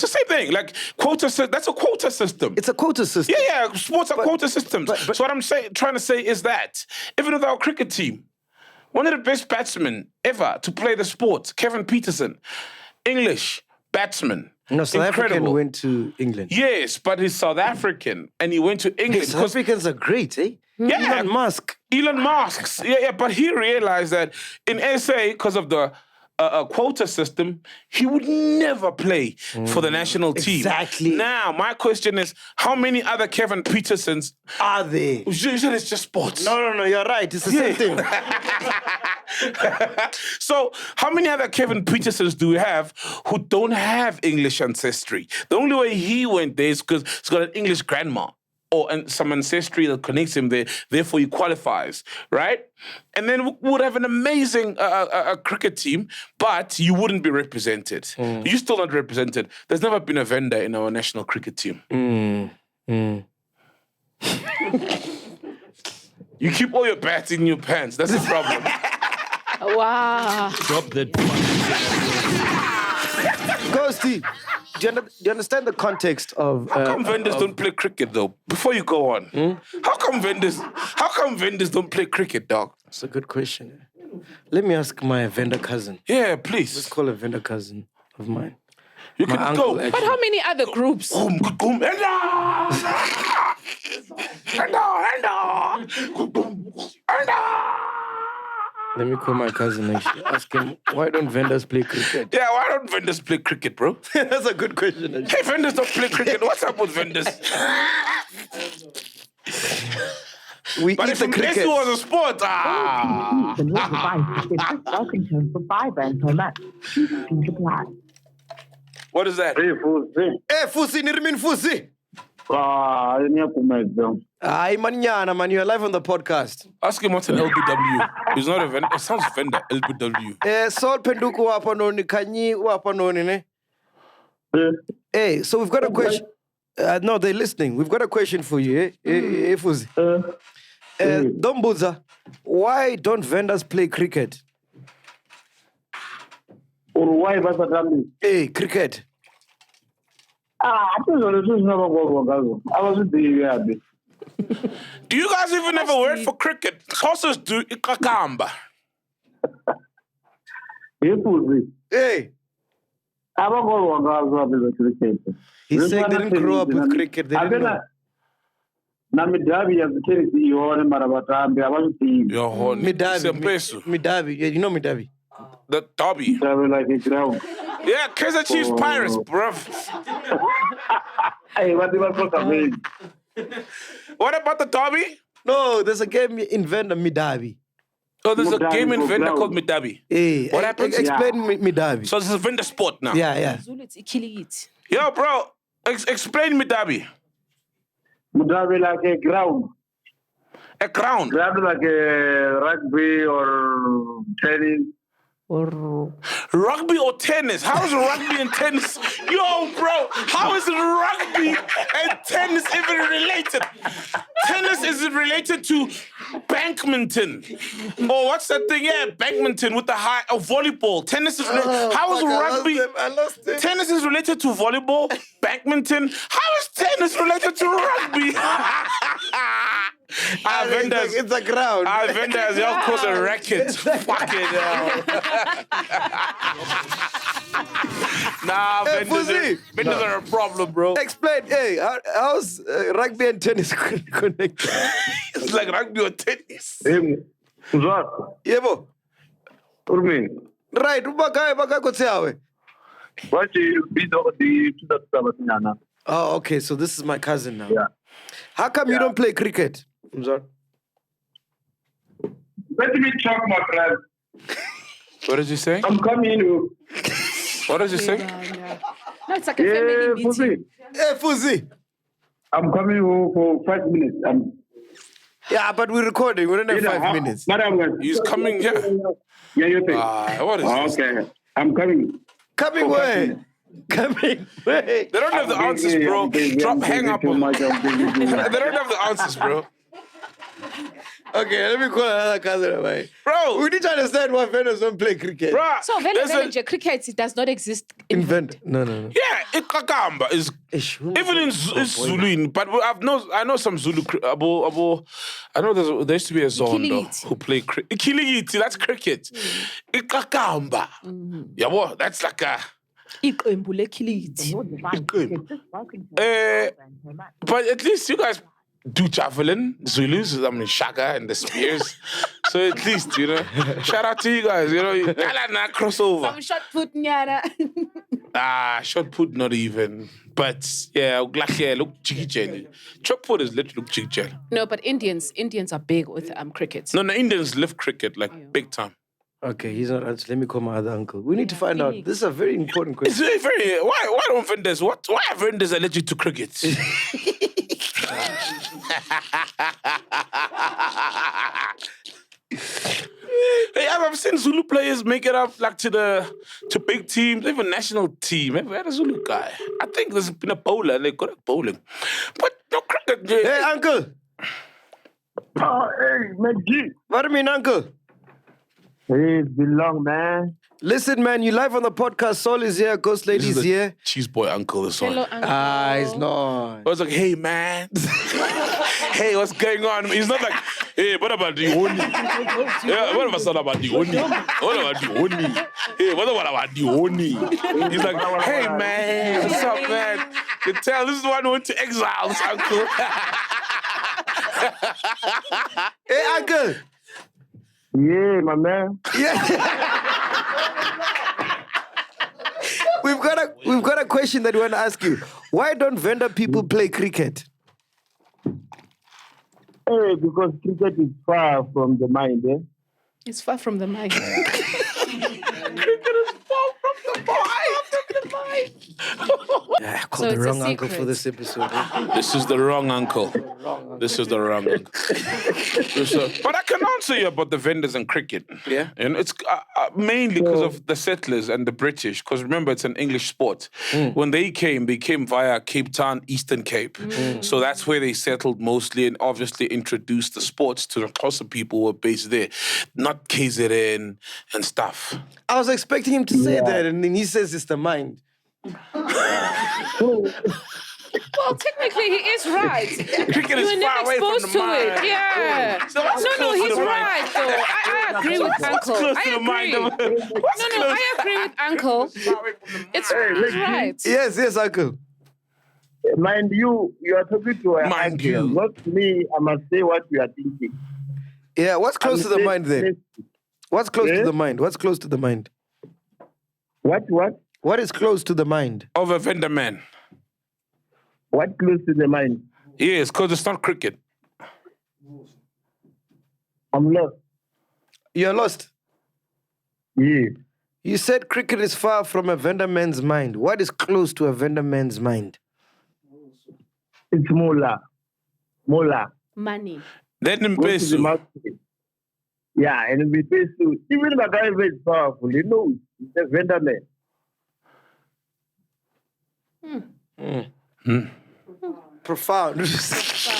the same thing. Like that's a quota system. It's a quota system. Yeah. Sports are quota systems. So what I'm trying to say is that even with our cricket team, one of the best batsmen ever to play the sport, Kevin Peterson, English batsman. No, South African went to England. Yes, but he's South African and he went to England. South Africans are great, eh? Yeah. Elon Musk. Yeah, but he realized that in SA, because of the quota system, he would never play for the national team. Exactly. Now, my question is, how many other Kevin Petersons are there? Usually it's just sports. No, you're right. It's the same thing. So, how many other Kevin Petersons do we have who don't have English ancestry? The only way he went there is because he's got an English grandma or some ancestry that connects him there. Therefore, he qualifies, right? And then we would have an amazing cricket team, but you wouldn't be represented. You're still not represented. There's never been a vendor in our national cricket team. You keep all your bats in your pants. That's the problem. Wow. Drop that. Ghosty, do you understand the context of... How come vendors don't play cricket, though? Before you go on. How come vendors don't play cricket, dog? That's a good question. Let me ask my vendor cousin. Yeah, please. Let's call a vendor cousin of mine. You My can uncle, go. actually. But how many other groups? Let me call my cousin and ask him, why don't vendors play cricket? Yeah, why don't vendors play cricket, bro? That's a good question. Hey, vendors don't play cricket. What's up with vendors? We But eat if the this cricket. was a sport, The new device is just welcome tone for £5 per month. Please apply. What is that? Hey, Fusi, Nirmin Fusi. Ay, manana, man, you're live on the podcast. Ask him what's an LBW. It's not a vendor. It sounds vendor, LBW. Sol Penduku wapanoni, Kanyi wapanoni, ne? Hey, so we've got a question. No, they're listening. We've got a question for you, eh, Fusi. Dombuza, why don't vendors play cricket? Or why was that? Hey, cricket. I was with the Do you guys even have a word for cricket? Horses do ikakamba. Hey. He said they didn't grow up with cricket. They didn't know. Namidavi as the case you are in Marabatambi. I wasn't seeing Your horn. Midavi. Yeah, you know Midavi. The Derby. travel like a ground. Yeah, Kaiser Chiefs Pirates, bruv. Hey, what was talking? What about the Derby? No, there's a game inventor, Midavi. Oh, there's a Musango game inventor ground. called Midabi. Hey, What happens? Explain Midavi. So this is a vendor sport now. Yeah. Zulu, it's Ikiligiti. Yo, bro, explain Midabi. Mudavi like a ground. A crown. Ground like a rugby or tennis. Rugby or tennis? How is rugby and tennis? Yo, bro, how is rugby and tennis even related? Tennis is related to bankminton. Or what's that thing? Yeah, bankminton with the high, volleyball. Tennis is, how is rugby? I lost it. Tennis is related to volleyball, bankminton. How is tennis related to rugby? Vendors. It's a ground. Vendors, y'all cause a racket. Fuck it Nah, vendors are a problem, bro. Explain, hey, how's rugby and tennis connected? It's like rugby or tennis. What? Yebo. Urmi. Right, baka kotseawe. What do you be the Oh, okay, so this is my cousin now. Yeah. How come you don't play cricket? Let me talk, my friend. What did you say? I'm coming. What did you say? No, it's like a family meeting. Fuzi. Hey, Fuzi. I'm coming for 5 minutes. Yeah, but we're recording. We don't have 5 minutes. He's coming here. Yeah, you think? What is this? Okay. I'm coming. Coming where? Coming where? They don't have the answers, bro. Hang up. They don't have the answers, bro. Okay, let me call another cousin of mine. Bro. We need to understand why vendors don't play cricket. Bro. So, cricket it does not exist in No. Yeah, ikakamba is even in Zulu, but I know some Zulu. I know there used to be a zone though, who play cricket. Ikiligiti, that's cricket. Ikakamba. Yeah, well, that's like a. But at least you guys do javelin, Zulus, I mean Shaka and the spears. So at least, you know, shout out to you guys, you know, you gotta crossover. Some shot put, nyana. Shot put not even. But yeah, look jiggy jelly. Shot put is literally look jiggy jelly. No, but Indians are big with cricket. No, Indians live cricket like big time. Okay, he's not answering. Let me call my other uncle. We need to find out. This is a very important question. It's very. Why don't vendors? Why are vendors allergic to cricket? Hey, I've seen Zulu players make it up like to big teams, even national team. I've had a Zulu guy. I think there's been a bowler and they're good at bowling. But no cricket. Hey, uncle. Oh, hey, MacG. What do you mean, uncle? Hey, it's been long, man. Listen, man, you live on the podcast. Soul is here, Ghost Lady's here. Cheese boy uncle, this one. Hello, uncle. He's not. I was like, hey, man. Hey, what's going on? He's not like, hey, what about the honey? Yeah, what about the honey? What about the honey? Hey, what about the honey? He's like, hey, man, what's up, man? You tell this is the one who went to exile, this uncle. Hey, uncle. Yeah, my man. Yeah. We've got a question that we want to ask you. Why don't Venda people play cricket? Hey, because cricket is far from the mind, eh? It's far from the mic. Cricket is far from the mind. I called So the it's a wrong uncle secret. for this episode. Eh? This is the wrong uncle. This is the wrong uncle. But I can answer you about the vendors and cricket. Yeah. And it's mainly because of the settlers and the British. Because remember, it's an English sport. When they came via Cape Town, Eastern Cape. So that's where they settled mostly and obviously introduced the sports to the Xhosa people who were based there. Not KZN and stuff. I was expecting him to say that, and then he says it's the mind. Well, technically, he is right. Cricket You is were far never away from exposed the to mind. it. Yeah. So what's No, close to he's the mind? right, though. I agree with Uncle. Close I to the mind agree. of No, I agree with Uncle. It's right. Yes, uncle. Mind you are talking to a Mind uncle. you. Not me, I must say what you are thinking. Yeah, what's close to the mind then? What's close to the mind? What's close to the mind? What? What is close to the mind? Of a vendor man. What close to the mind? Yes, because it's not cricket. I'm lost. You're lost. Yeah. You said cricket is far from a vendor man's mind. What is close to a vendor man's mind? It's Mola. Money. Then in Go to the peso. market. Yeah, and we pay to even Mckaiser is powerful. You know, he's a vendor man. Profound.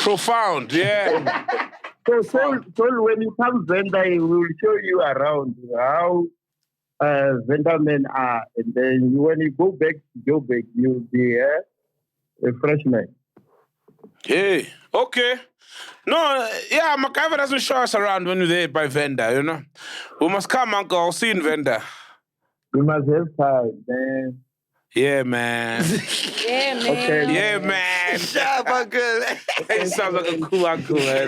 Profound, yeah. So when you come vendor, he will show you around how vendor men are, and then when you go back to Joburg, you'll be a freshman. Hey, okay. No, yeah, Mckaiser doesn't show us around when we're there by vendor, you know. We must come, uncle. I'll see you in vendor. You must have time, man. Yeah, man. Yeah, man. Okay. Yeah, man. Shut up, uncle. He sounds like a cool uncle, man.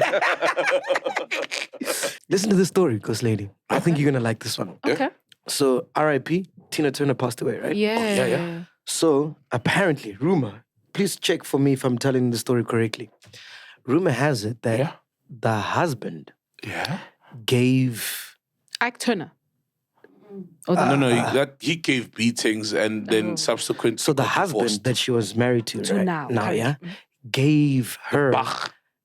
Listen to this story, Ghost Lady. I think you're going to like this one. Okay. So, R.I.P., Tina Turner passed away, right? Yeah. So, apparently, rumor, please check for me if I'm telling the story correctly. Rumor has it that the husband gave... Ike Turner. No, he gave beatings and then subsequent. So the husband that she was married to, To right? now, yeah, gave her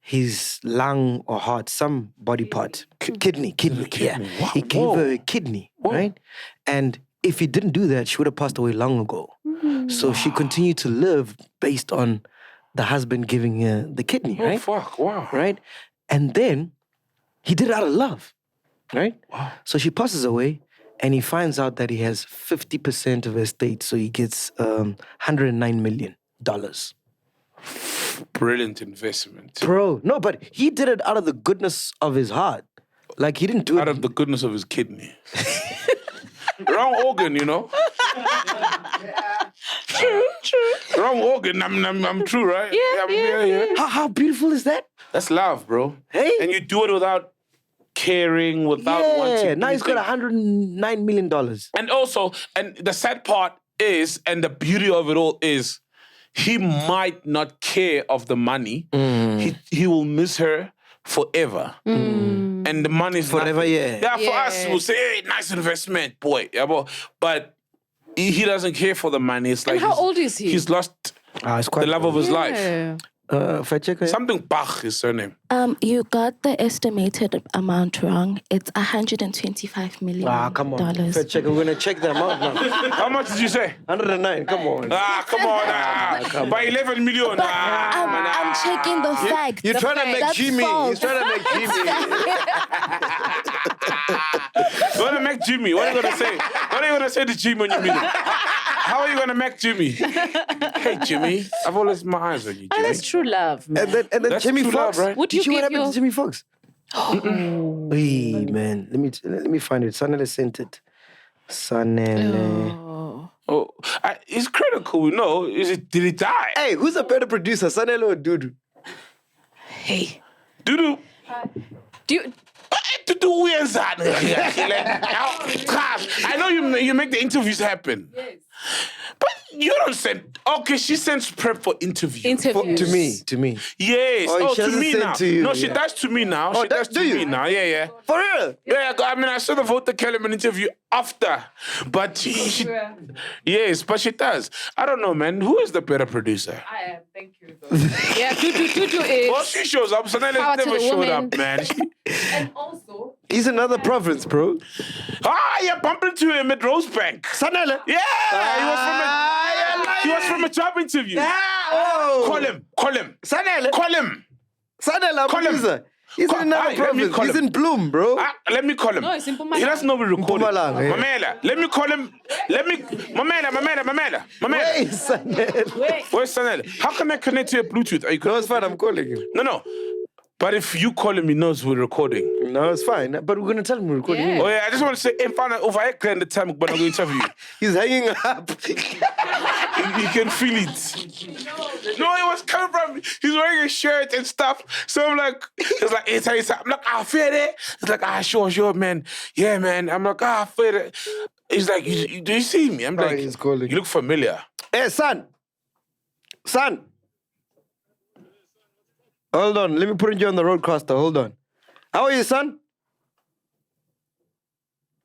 his lung or heart, some body part, kidney. Yeah, Wow. he gave her a kidney, right? And if he didn't do that, she would have passed away long ago. So she continued to live based on the husband giving her the kidney, right? Oh, fuck, wow. Right? And then he did it out of love, right? Wow. So she passes away. And he finds out that he has 50% of her estate, so he gets $109 million. Brilliant investment. Bro, no, but he did it out of the goodness of his heart. Like, he didn't do Out it... of the goodness of his kidney. Wrong organ, you know? True. Wrong organ, I'm true, right? Yeah. How beautiful is that? That's love, bro. Hey? And you do it without caring, without wanting now he's got anything. $109 million. And also, and the sad part is, and the beauty of it all is, he might not care of the money. He will miss her forever. And the money's Forever, nothing. yeah. Yeah, for us, we'll say, hey, nice investment, boy. Yeah, but he doesn't care for the money. It's like And how old is he? He's lost It's quite the love of his life. Fact checker. Something Bach, his surname. You got the estimated amount wrong. It's $125 million. Come on. Fact checker, we're going to check the amount now. How much did you say? 109, come on. Come on. By 11 million. I'm checking the fact. You're trying to make Jimmy. He's trying to make Jimmy. You want to make Jimmy? What are you going to say? What are you going to say to Jimmy when you meet him? How are you going to make Jimmy? Hey, Jimmy. I've always my eyes on you, Jimmy. Oh, that's true love, man. And then That's Jimmy true Foxx. love, right? Would you Did you what give happened to Jimmy Foxx? Oh. Hey, man. Let me find it. Sanele sent it. Sanele. Oh, it's critical, no. Did he die? Hey, who's a better producer, Sanele or Dudu? Hey. Dudu. Do you... Dudu wenzani? I know you make the interviews happen. Yes. But you don't send... Okay, she sends prep for interviews. To me. Yes. Oh, to me now. To you, No, she does to me now. Oh, she does to me now. Yeah. For real? Yeah, I mean, I saw the voter Kellerman interview after. But she yes, but she does. I don't know, man. Who is the better producer? I am. Thank you. Yeah, Dudu is... Well, she shows up. Sanele Power to never the showed woman. up, man. And also, He's another province, bro. You bumped into him at Rosebank. Sanele? Yeah, he was from a job interview. Call him. Sanele? Call him. Sanele, our producer. He's in another province. He's in Bloom, bro. Let me call him. No, it's in Mpumalanga. He doesn't know we recording. Mpumalanga, yeah. Mamela, let me call him. Mamela. Hey, Sanele. Where's Sanele? How can I connect to your Bluetooth? Are you No, it's fine. I'm calling him. No. But if you call him, he knows we're recording. No, it's fine. But we're going to tell him we're recording. Yeah. Oh, yeah, I just want to say, in front of over here, the time, but I'm going to interview you. He's hanging up. You can feel it. No, it was coming from. He's wearing a shirt and stuff. So I'm like, it's like, it's I'm like, feel it. It's like, sure, man. Yeah, man. I'm like, feel it. He's like, do you see me? I'm like, he's calling. You look familiar. Hey, son. Hold on. Let me put you on the roadcaster. Hold on. How are you, son?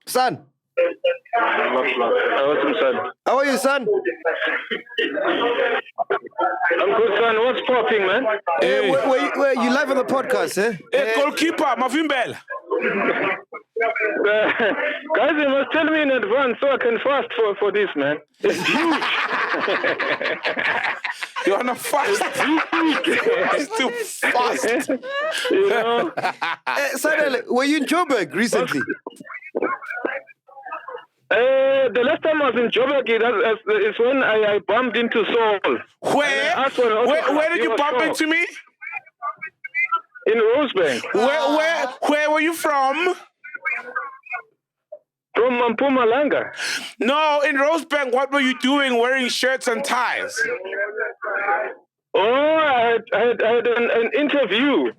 Son. Awesome, son. How are you, son? I'm good, son. What's popping, man? Hey, where you live on the podcast, eh? Hey, goalkeeper, Mavimbel. Guys, you must tell me in advance so I can fast for this, man. It's huge. You wanna fast? It's too fast. You know? Son, were you in Joburg recently? The last time I was in Joburg is when I bumped into Saul. Where did you bump into me? In Rosebank. Where were you from? From Mpumalanga. No, in Rosebank, what were you doing wearing shirts and ties? Oh, I had an interview.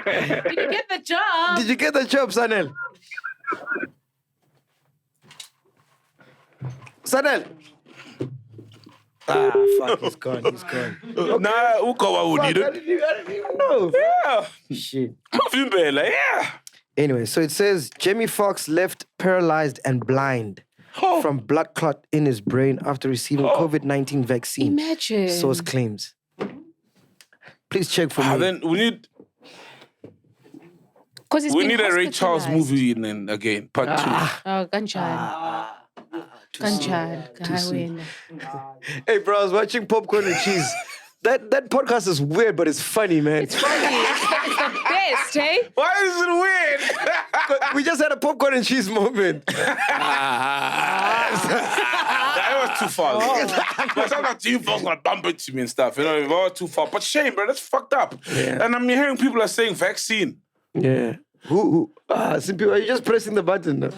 Did you get the job? Did you get the job, Sanel? Sanel? Fuck, he's gone. Nah, Ukawa I didn't even know. Yeah. Shit. Yeah. Anyway, so it says Jamie Foxx left paralyzed and blind from blood clot in his brain after receiving COVID-19 vaccine. Imagine. Source claims. Please check for me. Then we need a Ray Charles movie and then again, part 2. Oh, Kanchan. Kanchan. Hey, bro, I was watching Popcorn and Cheese. That podcast is weird, but it's funny, man. It's funny. It's the best, hey? Why is it weird? We just had a Popcorn and Cheese moment. That was too far. But sometimes you folks gonna bump into me and stuff. You know, it was too far. But shame, bro. That's fucked up. Yeah. And I'm hearing people are saying vaccine. Yeah. Who? Simple, are you just pressing the button now?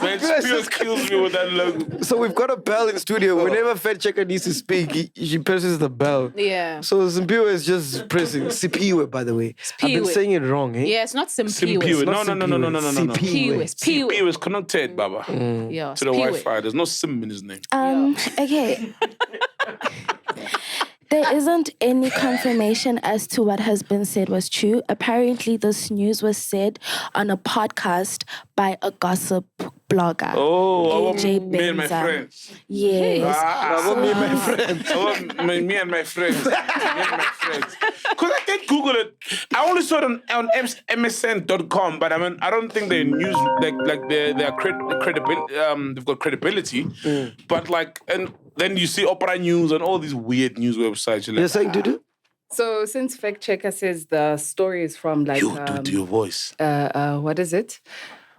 Man, Spears kills me with that logo. So we've got a bell in studio. Whenever Fed Checker needs to speak, she presses the bell. Yeah. So Simpiwe is just pressing. Sipiwe, by the way. I've been saying it wrong, eh? Yeah, it's not Simpiwe. Simpiwe. No. Piwe. Piwe is connected, Baba. Yeah, To the Wi-Fi. There's no Sim in his name. Okay. There isn't any confirmation as to what has been said was true. Apparently, this news was said on a podcast by a gossip blogger. Oh, AJ me and my Benza. friends. Yes. Me and my friends. Me and my friends. Because I can't Google it. I only saw it on MSN.com, but I mean, I don't think they're news like they're credibility. They've got credibility, but like, and then you see Opera News and all these weird news websites. You're like, You're saying, Dudu? So since Fact Checker says the story is from like you do your voice. what is it?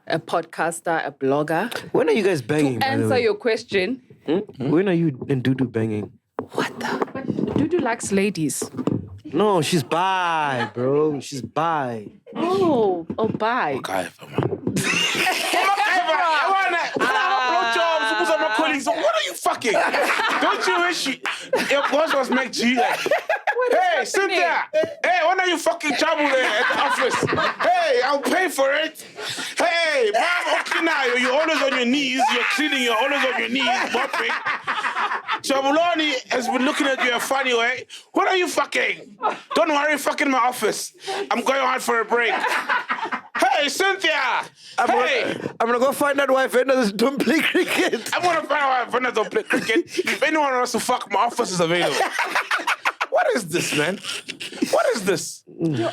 A podcaster, a blogger. When are you guys banging? To answer your question, When are you and Dudu banging? what the? Dudu likes ladies. No, she's bi, bro. She's bi. Oh, bye. Mckaiser, man. What are you fucking? Don't you wish your boss was MacG? Hey, Cynthia. Hey, when are you fucking trouble there at the office? Hey, I'll pay for it. Hey, Mom, okay now. You're always on your knees. You're cleaning. You're always on your knees, mopping. Chabuloni has been looking at you in a funny way. What are you fucking? Don't worry, fucking my office. I'm going out for a break. Hey, Cynthia! I'm gonna go find that wife and don't play cricket. I'm gonna find out if I don't play cricket. If anyone wants to fuck, my office is available. What is this, man? What is this? Yeah,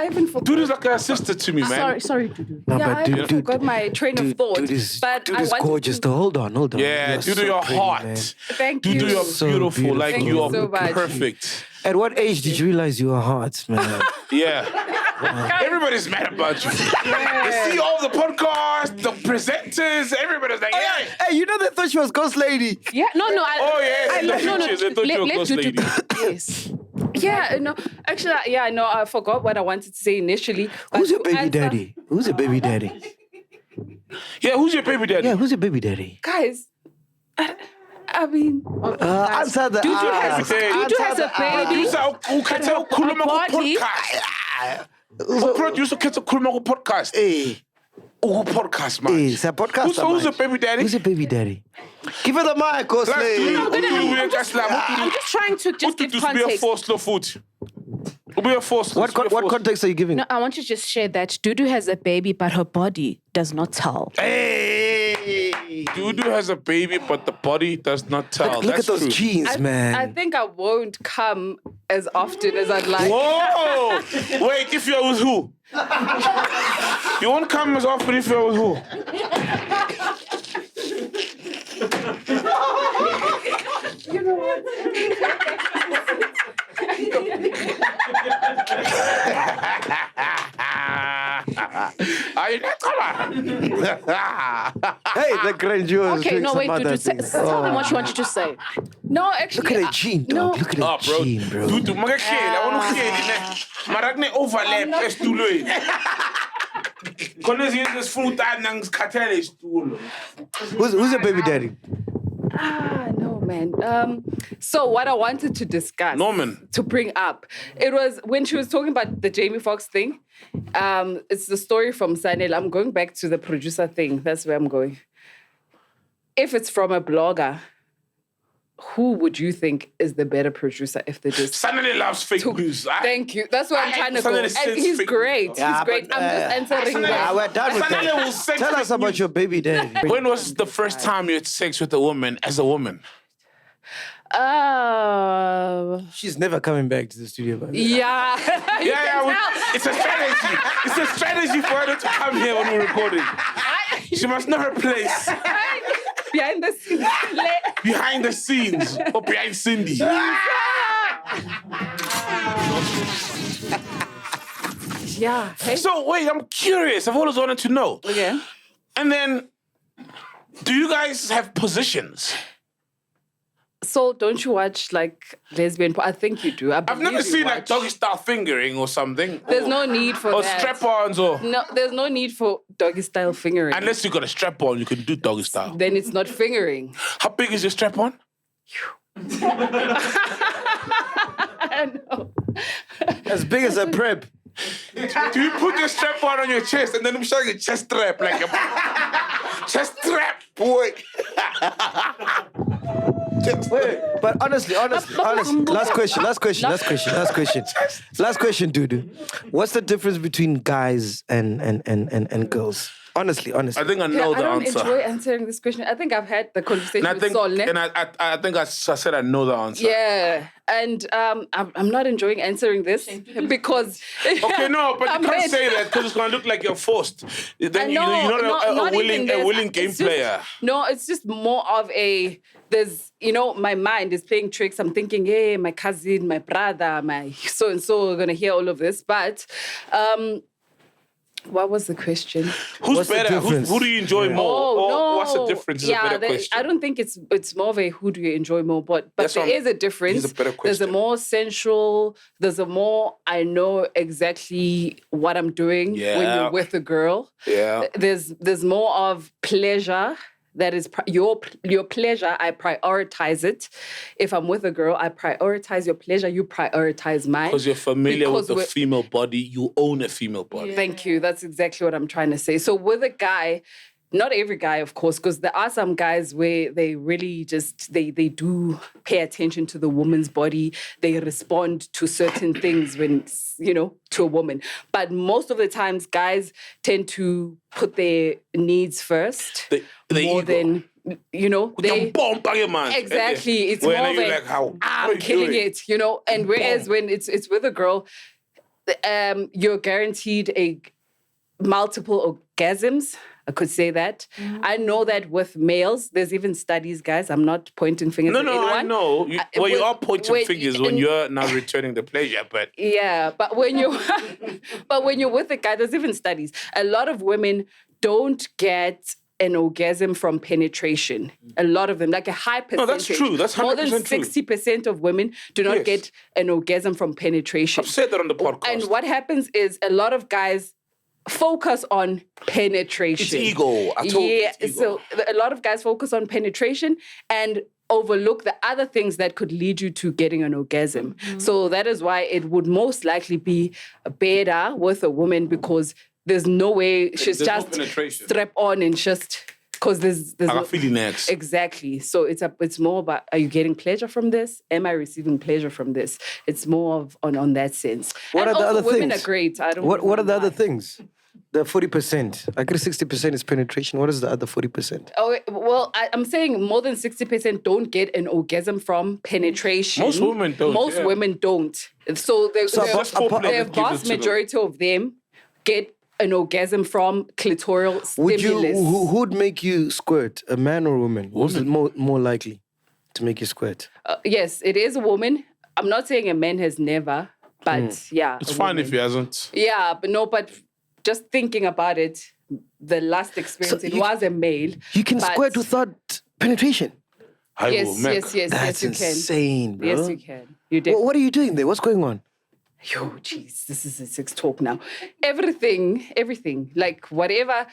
I even forgot. Dude is like a sister to me, man. Sorry, Dudu. No, Yeah, but I even forgot my train of thought. Dude is but I wanted gorgeous. to- Though. Hold on. Yeah, Dudu, you're pretty, hot. man. Thank Dudu, you. you're So beautiful. beautiful. Like, Thank you you are so much. perfect. At what age did you realize you were hot, man? Yeah. Everybody's mad about you. They see all the podcasts, the presenters, everybody's like, yeah. Hey, you know they thought she was Ghost Lady. Yeah, no. Oh, yeah. No. They thought you were a ghost lady. Yes. Yeah, no. Actually, yeah, no. I forgot what I wanted to say initially. but Who's your to baby answer- daddy? Who's your baby daddy? Yeah, who's your baby daddy? Yeah, who's your baby daddy? Guys, I mean, Answer the Dudu has a baby. Producer ukhethe ukukhuluma body. ku-podcast. Uproducer ukhethe ukukhuluma ku-podcast. Hey, Uku-podcast, man. it's a podcast. Who's your baby daddy? Who's your baby daddy? Give her the mic, Ghost Let's Lady. do I'm just trying to just give be a context. force slow foot. Be a force. What context are you giving? No, I want you to just share that Dudu has a baby, but her body does not tell. Hey, Dudu has a baby, but the body does not tell. Look at That's those true. jeans, man. I think I won't come as often as I'd like. Whoa! Wait, if you're with who? You won't come as often if you're with who? You know what? Are you not Hey, the grandeur is Okay, doing no, some wait, other Dudu. things. Tell them what you wanted to say. No, actually. Look at that jean, dog. No. Look at Oh, that bro. jean, bro. Dudu, I want to overlap estulweni. Khona izinto esifuna ukuthi ngizikhathele isitulo. Who's your baby daddy? No, man. So what I wanted to discuss, Norman. to bring up, it was when she was talking about the Jamie Foxx thing. It's the story from Sanel. I'm going back to the producer thing. That's where I'm going. If it's from a blogger, who would you think is the better producer if they just... Sanele loves fake news. Thank you. That's where I'm trying to go. Sanele And says he's fake great. news. Yeah, He's great. but, I'm just answering Yeah, that. we're done with Sanele will say that. Tell fake us about news. your baby daddy. When was the first time you had sex with a woman as a woman? She's never coming back to the studio. By the way. Yeah. You can tell. It's a strategy. It's a strategy for her to come here when we're recording. She must know her place. Behind the scenes. Behind the scenes or behind Cindy. Yeah. Hey. So wait, I'm curious. I've always wanted to know. Okay. And then, do you guys have positions? So don't you watch like lesbian? I think you do. I've never seen like doggy style fingering or something. There's no need for or that. strap-ons or No, there's no need for doggy style fingering. unless you got a strap-on, you can do doggy style. Then it's not fingering. How big is your strap-on? I know. As big as a prep. Do you put your strap-on on your chest and then I'm showing your chest strap like a chest strap, boy? Wait, but honestly, last question, dude. What's the difference between guys and girls? Honestly. I think I know the answer. I don't enjoy answering this question. I think I've had the conversation with Sol. And I think I said I know the answer. Yeah, and I'm not enjoying answering this because... Okay, no, but you can't say that because it's going to look like you're forced. Then you're not a willing game player. No, it's just more of a... There's, my mind is playing tricks. I'm thinking, hey, my cousin, my brother, my so-and-so are going to hear all of this. But... what was the question? Who's better? Who do you enjoy more? What's the difference? Is a better question. I don't think it's more of a who do you enjoy more, but there is a difference. It's a better question. There's a more sensual, there's a more I know exactly what I'm doing when you're with a girl. Yeah. There's more of pleasure. That is your pleasure. I prioritize it. If I'm with a girl, I prioritize your pleasure. You prioritize mine. Because you're familiar with the female body. You own a female body. Yeah. Thank you. That's exactly what I'm trying to say. So with a guy, not every guy, of course, because there are some guys where they really just, they do pay attention to the woman's body. They respond to certain things when, to a woman. But most of the times, guys tend to put their needs first more than, exactly. It's more of a, I'm killing it, And whereas when it's with a girl, you're guaranteed a multiple orgasms. I could say that. Mm-hmm. I know that with males, there's even studies, guys. I'm not pointing fingers at anyone. I know. You are pointing fingers when you're now returning the pleasure, but... Yeah, but when you're with a guy, there's even studies. A lot of women don't get an orgasm from penetration. A lot of them, like a high percentage. No, that's true. That's 100% More than 60% of women do not get an orgasm from penetration. I've said that on the podcast. And what happens is a lot of guys focus on penetration. It's ego. I told you it's So ego. a lot of guys focus on penetration and overlook the other things that could lead you to getting an orgasm. Mm-hmm. So that is why it would most likely be better with a woman because there's no way she's just strap on and just... Because there's I feel next. Exactly. So it's more about, are you getting pleasure from this? Am I receiving pleasure from this? It's more of on that sense. What are the other women things? Are great. What are the other things? The 40%. I guess 60% is penetration. What is the other 40%? Oh, well, I'm saying more than 60% don't get an orgasm from penetration. Most women don't. Most women don't. So the vast majority of them get an orgasm from clitoral stimulus. Who'd make you squirt? A man or a woman? Who's more likely to make you squirt? Yes, it is a woman. I'm not saying a man has never, but yeah. It's fine if he hasn't. Yeah, but just thinking about it, the last experience, it was a male. You can squirt without penetration? Yes, you can. That's insane, bro. Yes, you can. You did. What are you doing there? What's going on? Yo, jeez, this is a sex talk now. Everything, like whatever.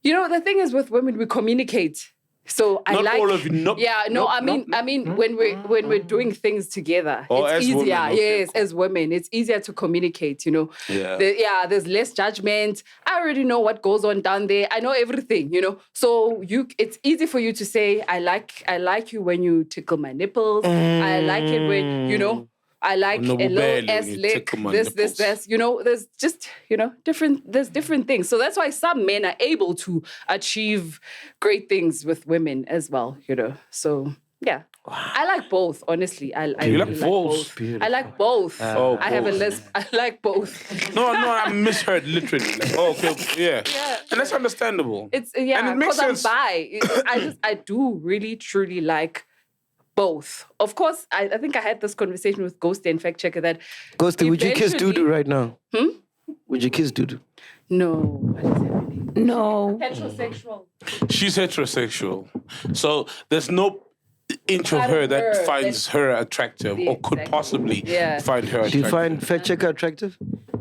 The thing is with women, we communicate. So not all of you. I mean, when we're doing things together, it's easier. Women, yes, cool. As women, it's easier to communicate. Yeah. There's less judgment. I already know what goes on down there. I know everything. So it's easy for you to say, I like you when you tickle my nipples. I like it when I like a little ass lick, this. There's just, there's different things. So that's why some men are able to achieve great things with women as well, So, yeah. Wow. I like both, honestly. I you like both? I like both. I have a list. I like both. No, I misheard literally. Like, okay, yeah. And that's understandable. It's, because I'm bi. I do really, truly like both. Of course, I think I had this conversation with Ghosty and Fact Checker that... Ghosty, would you kiss Dudu right now? Would you kiss Dudu? No. What is happening? No. Heterosexual. She's heterosexual. So there's no inch of her that finds her attractive or could possibly find her attractive. Do you find Fact Checker attractive?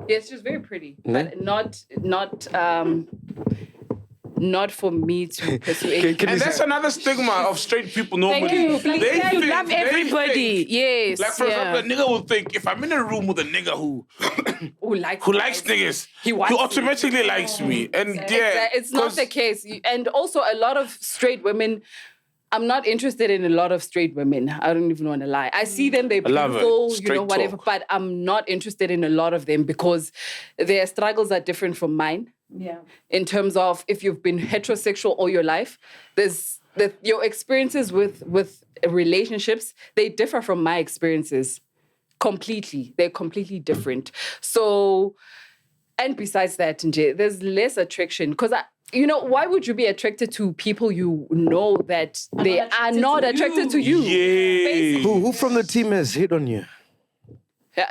Yes, she's very pretty. But not for me to pursue. And that's another stigma of straight people normally. Thank you. You love everybody. Yes. Like, for example, a nigga will think, if I'm in a room with a nigga who likes niggas, he automatically likes me. And it's not the case. And also, a lot of straight women I'm not interested in a lot of straight women. I don't even want to lie. I see them, they're love it. beautiful, Straight whatever, talk. but I'm not interested in a lot of them because their struggles are different from mine. Yeah. In terms of if you've been heterosexual all your life, your experiences with relationships, they differ from my experiences completely. They're completely different. So, and besides that, Nje, there's less attraction because why would you be attracted to people you know that they are not attracted to you? Yeah. Who from the team has hit on you?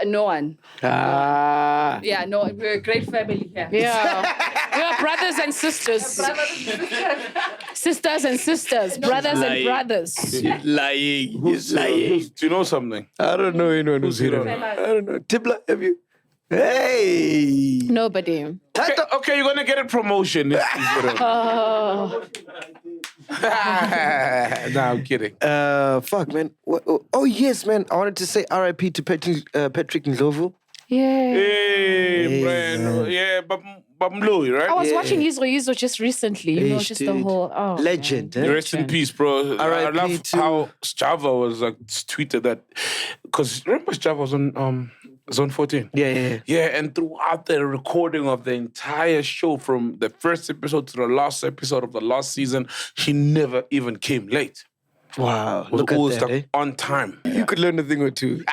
No one. Yeah, no, we're a great family here. Yeah. We are brothers and sisters. Sisters and sisters. Brothers and brothers. Lying. Who's lying? Do you know something? I don't know anyone who's hit on you. I don't know. Tibla, have you? Hey. Nobody. Okay, you're gonna get a promotion. Oh. Nah, I'm kidding. Fuck, man. Oh, yes, man. I wanted to say R.I.P. to Patrick Ndlovu. Yeah. Hey, man. Yeah, but Louis, right? I was watching Yuzo just recently. Just the whole legend. Man. Rest in peace, bro. I love how Java was like tweeted that because remember Java was on Zone 14. Yeah. And throughout the recording of the entire show, from the first episode to the last episode of the last season, he never even came late. Wow, Was look always at that, on time. You could learn a thing or two.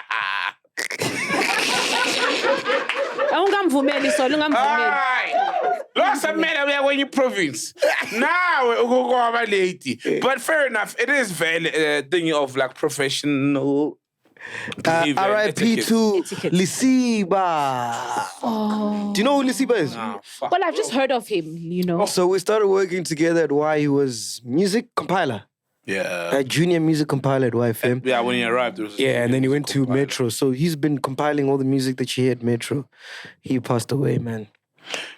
Lots of men are when you province. Now we go over late. But fair enough, it is very thing of like professional. R.I.P. to Lisiba. Oh. Do you know who Lisiba is? Well, I've just heard of him, So we started working together at Y. He was music compiler. Yeah. A junior music compiler at YFM. Yeah, when he arrived, it was and then he went to Metro. So he's been compiling all the music that you hear at Metro. He passed away, man.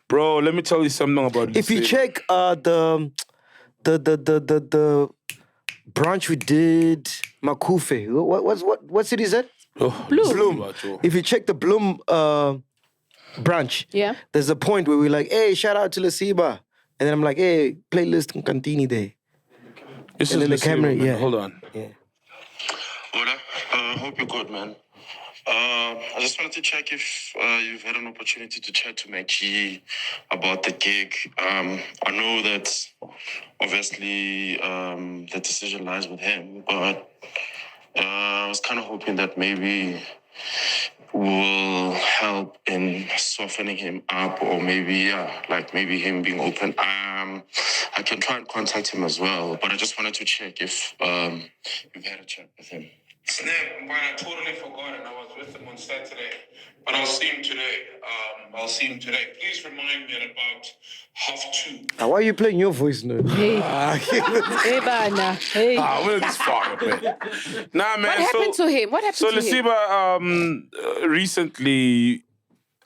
Bro, let me tell you something about If you check the branch we did, Makufe. What city is that? Bloom. If you check the Bloom branch, there's a point where we're like, hey, shout out to Lasiba. And then I'm like, hey, playlist Cantini Day. This and is then the camera, man. Hold on. Yeah. Hola, hope you're good, man. I just wanted to check if you've had an opportunity to chat to MacG about the gig. I know that obviously the decision lies with him, but I was kind of hoping that maybe will help in softening him up, or maybe maybe him being open. I can try and contact him as well, but I just wanted to check if you've had a chat with him. Snap, I totally forgot and I was with him on Saturday. But I'll see him today. Please remind me at about 2:30. Why are you playing your voice now? Hey. Hey, Bana. Hey. We're this far, man. Nah, man. What happened to him? So Lesiba, recently,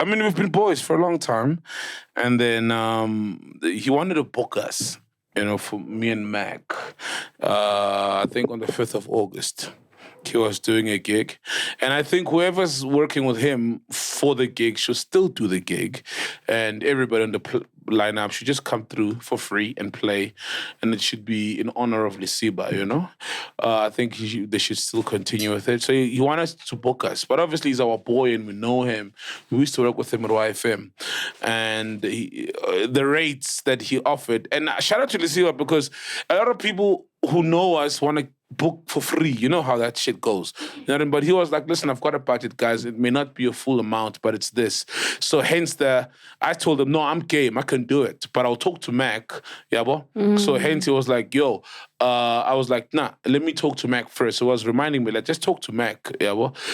I mean, we've been boys for a long time. And then he wanted to book us, for me and Mac. I think on the 5th of August. He was doing a gig. And I think whoever's working with him for the gig should still do the gig. And everybody on the lineup should just come through for free and play. And it should be in honor of Lesiba, I think they should still continue with it. So he wanted us to book us. But obviously he's our boy and we know him. We used to work with him at YFM. And the rates that he offered. And shout out to Lesiba because a lot of people who know us want to book for free. You know how that shit goes. But he was like, listen, I've got a budget, guys. It may not be a full amount, but it's this. So hence I told him, no, I'm game. I can do it. But I'll talk to Mac. So hence he was like, yo, I was like, nah, let me talk to Mac first. So he was reminding me, like, just talk to Mac,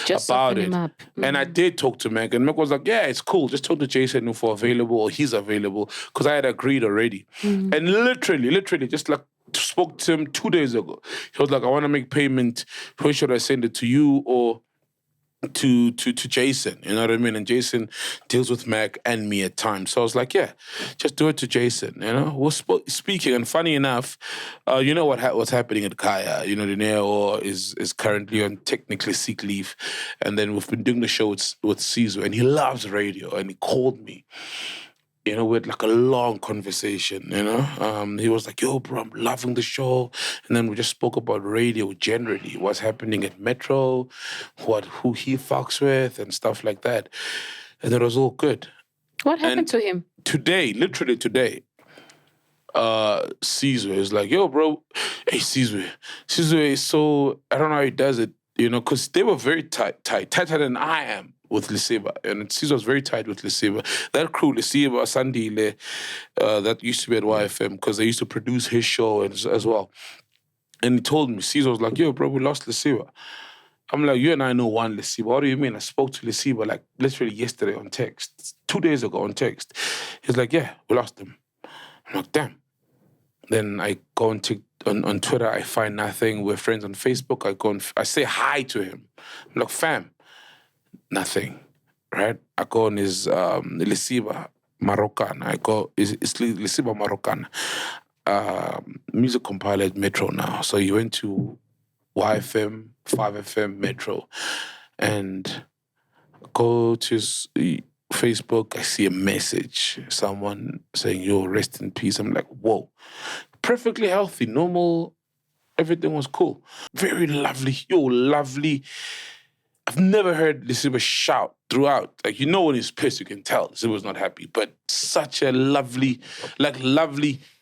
just about it. Him up. And I did talk to Mac. And Mac was like, yeah, it's cool. Just talk to Jason if we're available or he's available. Because I had agreed already. And literally, just like, spoke to him 2 days ago. He was like, I want to make payment. Where should I send it to you or to Jason? You know what I mean? And Jason deals with Mac and me at times. So I was like, yeah, just do it to Jason. We're speaking. And funny enough, you know what's happening at Kaya. Dineo is currently on technically sick leave. And then we've been doing the show with Caesar. And he loves radio. And he called me. you know, we had like a long conversation, you know. He was like, yo, bro, I'm loving the show. And then we just spoke about radio generally, what's happening at Metro, who he fucks with and stuff like that. And it was all good. What happened to him? Today, literally today, Caesar is like, yo, bro, hey, Caesar is so, I don't know how he does it, you know, because they were very tighter than I am with Lesiba. And Caesar was very tight with Lesiba. That crew, Lesiba, Sandile, that used to be at YFM, because they used to produce his show as well. And he told me, Caesar was like, yo, bro, we lost Lesiba. I'm like, you and I know one Lesiba. What do you mean? I spoke to Lesiba like literally yesterday on text, 2 days ago on text. He's like, yeah, we lost him. I'm like, damn. Then I go on Twitter, I find nothing. We're friends on Facebook. I say hi to him. I'm like, fam, nothing, right? I go on his Lesiba Moroccan. It's Lesiba Moroccan. Music compiler at Metro now. So he went to YFM, 5FM, Metro, and go to his Facebook, I see a message, someone saying, yo, rest in peace. I'm like, whoa. Perfectly healthy, normal, everything was cool. Very lovely, lovely. I've never heard Lesiba shout throughout. Like, you know when he's pissed, you can tell Lesiba's not happy. But such a lovely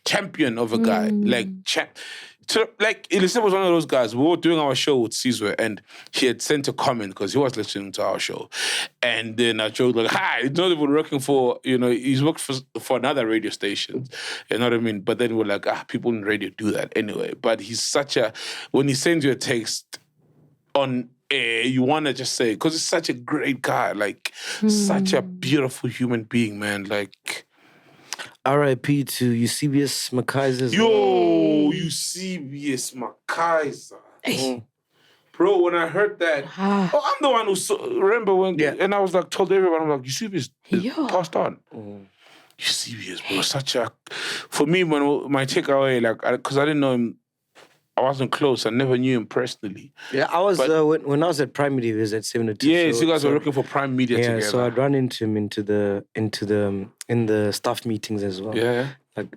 champion of a guy. Lesiba was one of those guys. We were doing our show with Caesar, and he had sent a comment because he was listening to our show. And then I joked like, hi, he's not even working for, you know, he's worked for another radio station. You know what I mean? But then we're like, people in radio do that anyway. But he's when he sends you a text on air, you want to just say, because he's such a great guy, like, such a beautiful human being, man, like... R.I.P. to Eusebius Mckaiser. Yo, Eusebius Mckaiser. Bro, when I heard that, I'm the one who remember when, and I was like, told everyone, I'm like, Eusebius passed on. Eusebius, bro, for me, when my takeaway, like, because I didn't know him, I wasn't close. I never knew him personally. Yeah, I was when I was at Prime Media, he was at 72. Yeah, so you guys were working for Prime Media together. So I'd run into him in the staff meetings as well. Yeah. Like,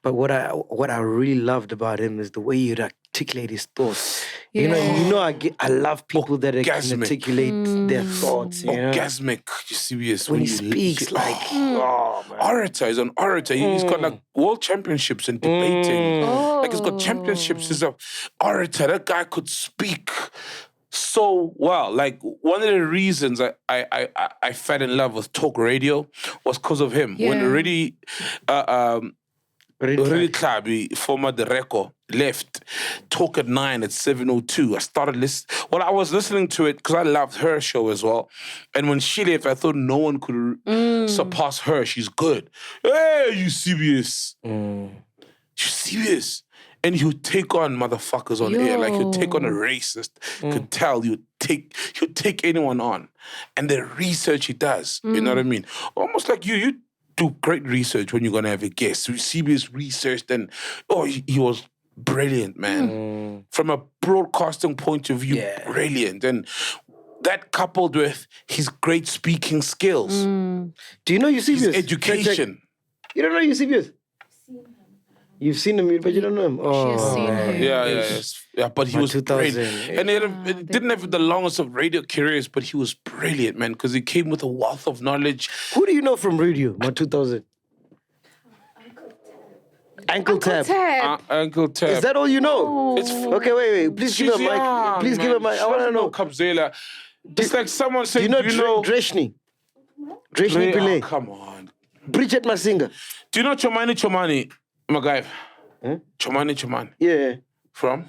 but what I really loved about him is the way he'd articulate his thoughts. Yeah. You know, I love people that can articulate their thoughts. Orgasmic, Eusebius. When he speaks, man. Orator, he's an orator. He's got like world championships in debating. Like he's got championships. He's an orator. That guy could speak so well. Like one of the reasons I fell in love with talk radio was because of him. Yeah. When Really Klabi, former Dereko, left Talk at 9 at 7:02. I started listening. Well, I was listening to it because I loved her show as well. And when she left, I thought no one could surpass her. She's good. Hey, Eusebius. Eusebius. And he would take on motherfuckers on air. Like he'd take on a racist. Could tell he'll take anyone on. And the research he does, you know what I mean? Almost like you do great research when you're gonna have a guest. Eusebius researched and he was brilliant, man. From a broadcasting point of view, brilliant. And that coupled with his great speaking skills. Do you know Eusebius? His education. You don't know Eusebius? You've seen him, but you don't know him. She's seen him. Yeah, but he was brilliant. And he didn't have the longest of radio careers, but he was brilliant, man, because he came with a wealth of knowledge. Who do you know from radio, 2000? Uncle Tab. Uncle Tab. Is that all you know? Okay, wait. Please give a mic. Please give a mic. I want to know. Kabzela. It's like someone said, you know Dreshni? Dreshni Pillay. Come on. Bridget Masinga. Do you know Chomani, MacG? Chomani? Yeah. From?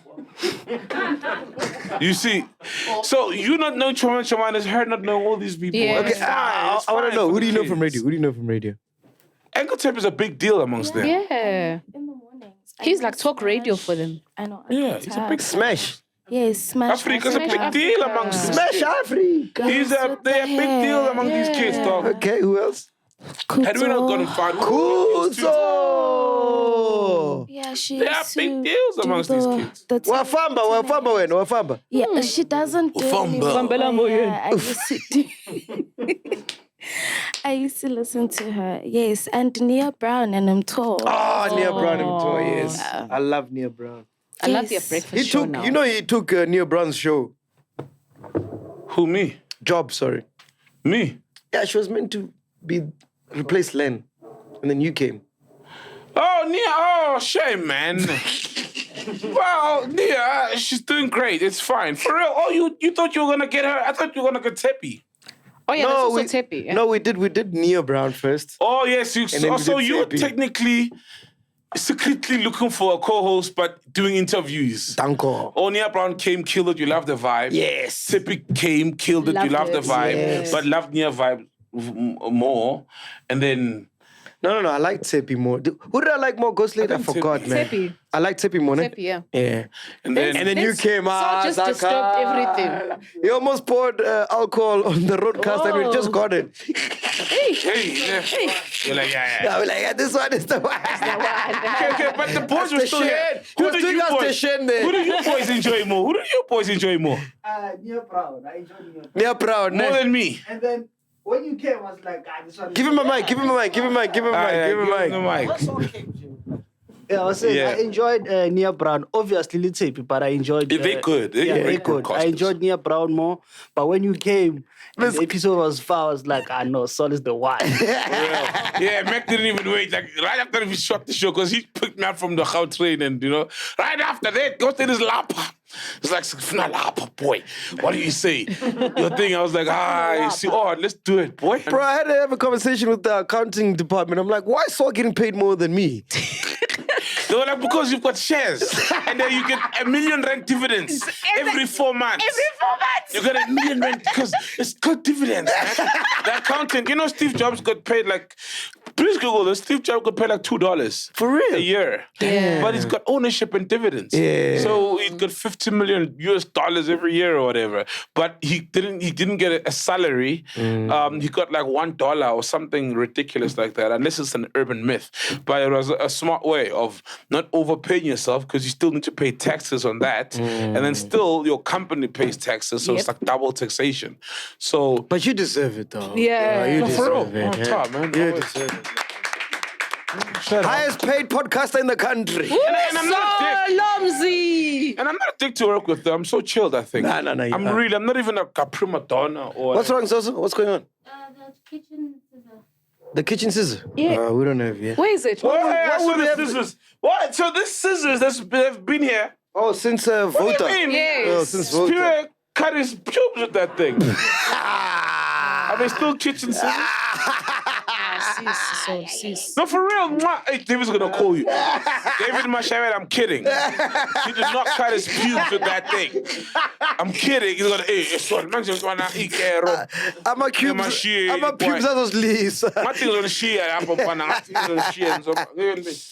You see, so you not know Chomani is her not know all these people. Yeah. Okay, I want to know. Who do you know from radio? Uncle Tab is a big deal amongst them. Yeah. In the mornings. He's like talk radio for them. I know. Yeah, he's a big Smash. Yes, Smash. Africa's a big deal amongst them. Smash Africa. They're a big deal among these kids, dog. Okay, who else? Had we not gotten far, Kuzo. Yeah, she they are big deals amongst these kids. Wafamba. Yeah, she doesn't do Ufamba. anymore. Yeah, I used to do. I used to listen to her, yes. And Nia Brown and Mto. Oh, Nia Brown and Mto, yes. I love Nia Brown. I love their breakfast show now. You know, he took Nia Brown's show. Who, me? Job, sorry. Me? Yeah, she was meant to replace Len. And then you came. Oh, Nia. Oh, shame, man. Well, Nia, she's doing great. It's fine. For real. Oh, you thought you were going to get her? I thought you were going to get Tepi. Oh, yeah, that's also Tepi. Yeah. No, we did Nia Brown first. Oh, yes. So you were technically secretly looking for a co-host, but doing interviews. Danko. Oh, Nia Brown came, killed it. You love the vibe. Yes. Tepi came, killed it. You love the vibe. Yes. But loved Nia vibe more. And then... No, I like Tepi more. Who did I like more? Ghost Lady? I forgot, man. Tepi. I like Tepi more, Tepi, yeah. Yeah. And then you came out. So just disturbed everything. You almost poured alcohol on the roadcast and we just got it. Hey. You're like, yeah. We're like, yeah, this one is the one. Okay, but the boys were still here. Who do you boys enjoy more? Nia Brown. I enjoyed Nia Brown. Nia Brown. More than me. And then when you came, I was like, this one. Give him a mic. Give him the mic. Yeah, I was saying, I enjoyed Nia Brown. Obviously, let's say, but I enjoyed... They good. They good. I enjoyed Nia Brown more. But when you came, and the episode was far, I was like, I know, Sol is the one. Yeah, Mac didn't even wait. Like, right after we shot the show, because he picked me up from the Gau train and, right after that, go to this lapa. It's like, lapa, boy. What do you say? Your thing, I was like, you see, let's do it, boy. Bro, I had to have a conversation with the accounting department. I'm like, why is Saul getting paid more than me? They were like, because you've got shares. And then you get R1 million dividends every 4 months. You get R1 million because it's good dividends, man. The accountant, Steve Jobs got paid please Google this, Steve Jobs got paid $2. For real? A year. Yeah. But he's got ownership and dividends. Yeah. So he's got $50 million every year or whatever. But he didn't get a salary. He got $1 or something ridiculous like that, unless it's an urban myth. But it was a smart way of not overpaying yourself because you still need to pay taxes on that. And then still your company pays taxes, so it's like double taxation. So, but you deserve it though. Yeah. You deserve it. On top, man. You deserve it. Highest paid podcaster in the country. And I'm not a dick to work with them. I'm so chilled, I think. No. I'm not even a prima donna or... What's wrong, Zozo? What's going on? The kitchen scissor. The kitchen scissor? Yeah. We don't have yet. Where is it? What scissors? What? So this scissors they've been here. Oh, since Vota. What do you mean? Yes. Oh, since Vota. Spirit cut his pubes with that thing. Are they still kitchen scissors? Sis. No, for real. Hey, David's gonna call you. David Mashavet, I'm kidding. He did not cut his pubes with that thing. I'm kidding. He's gonna, I'm a pubes as those leaves. My thing's on the sheet.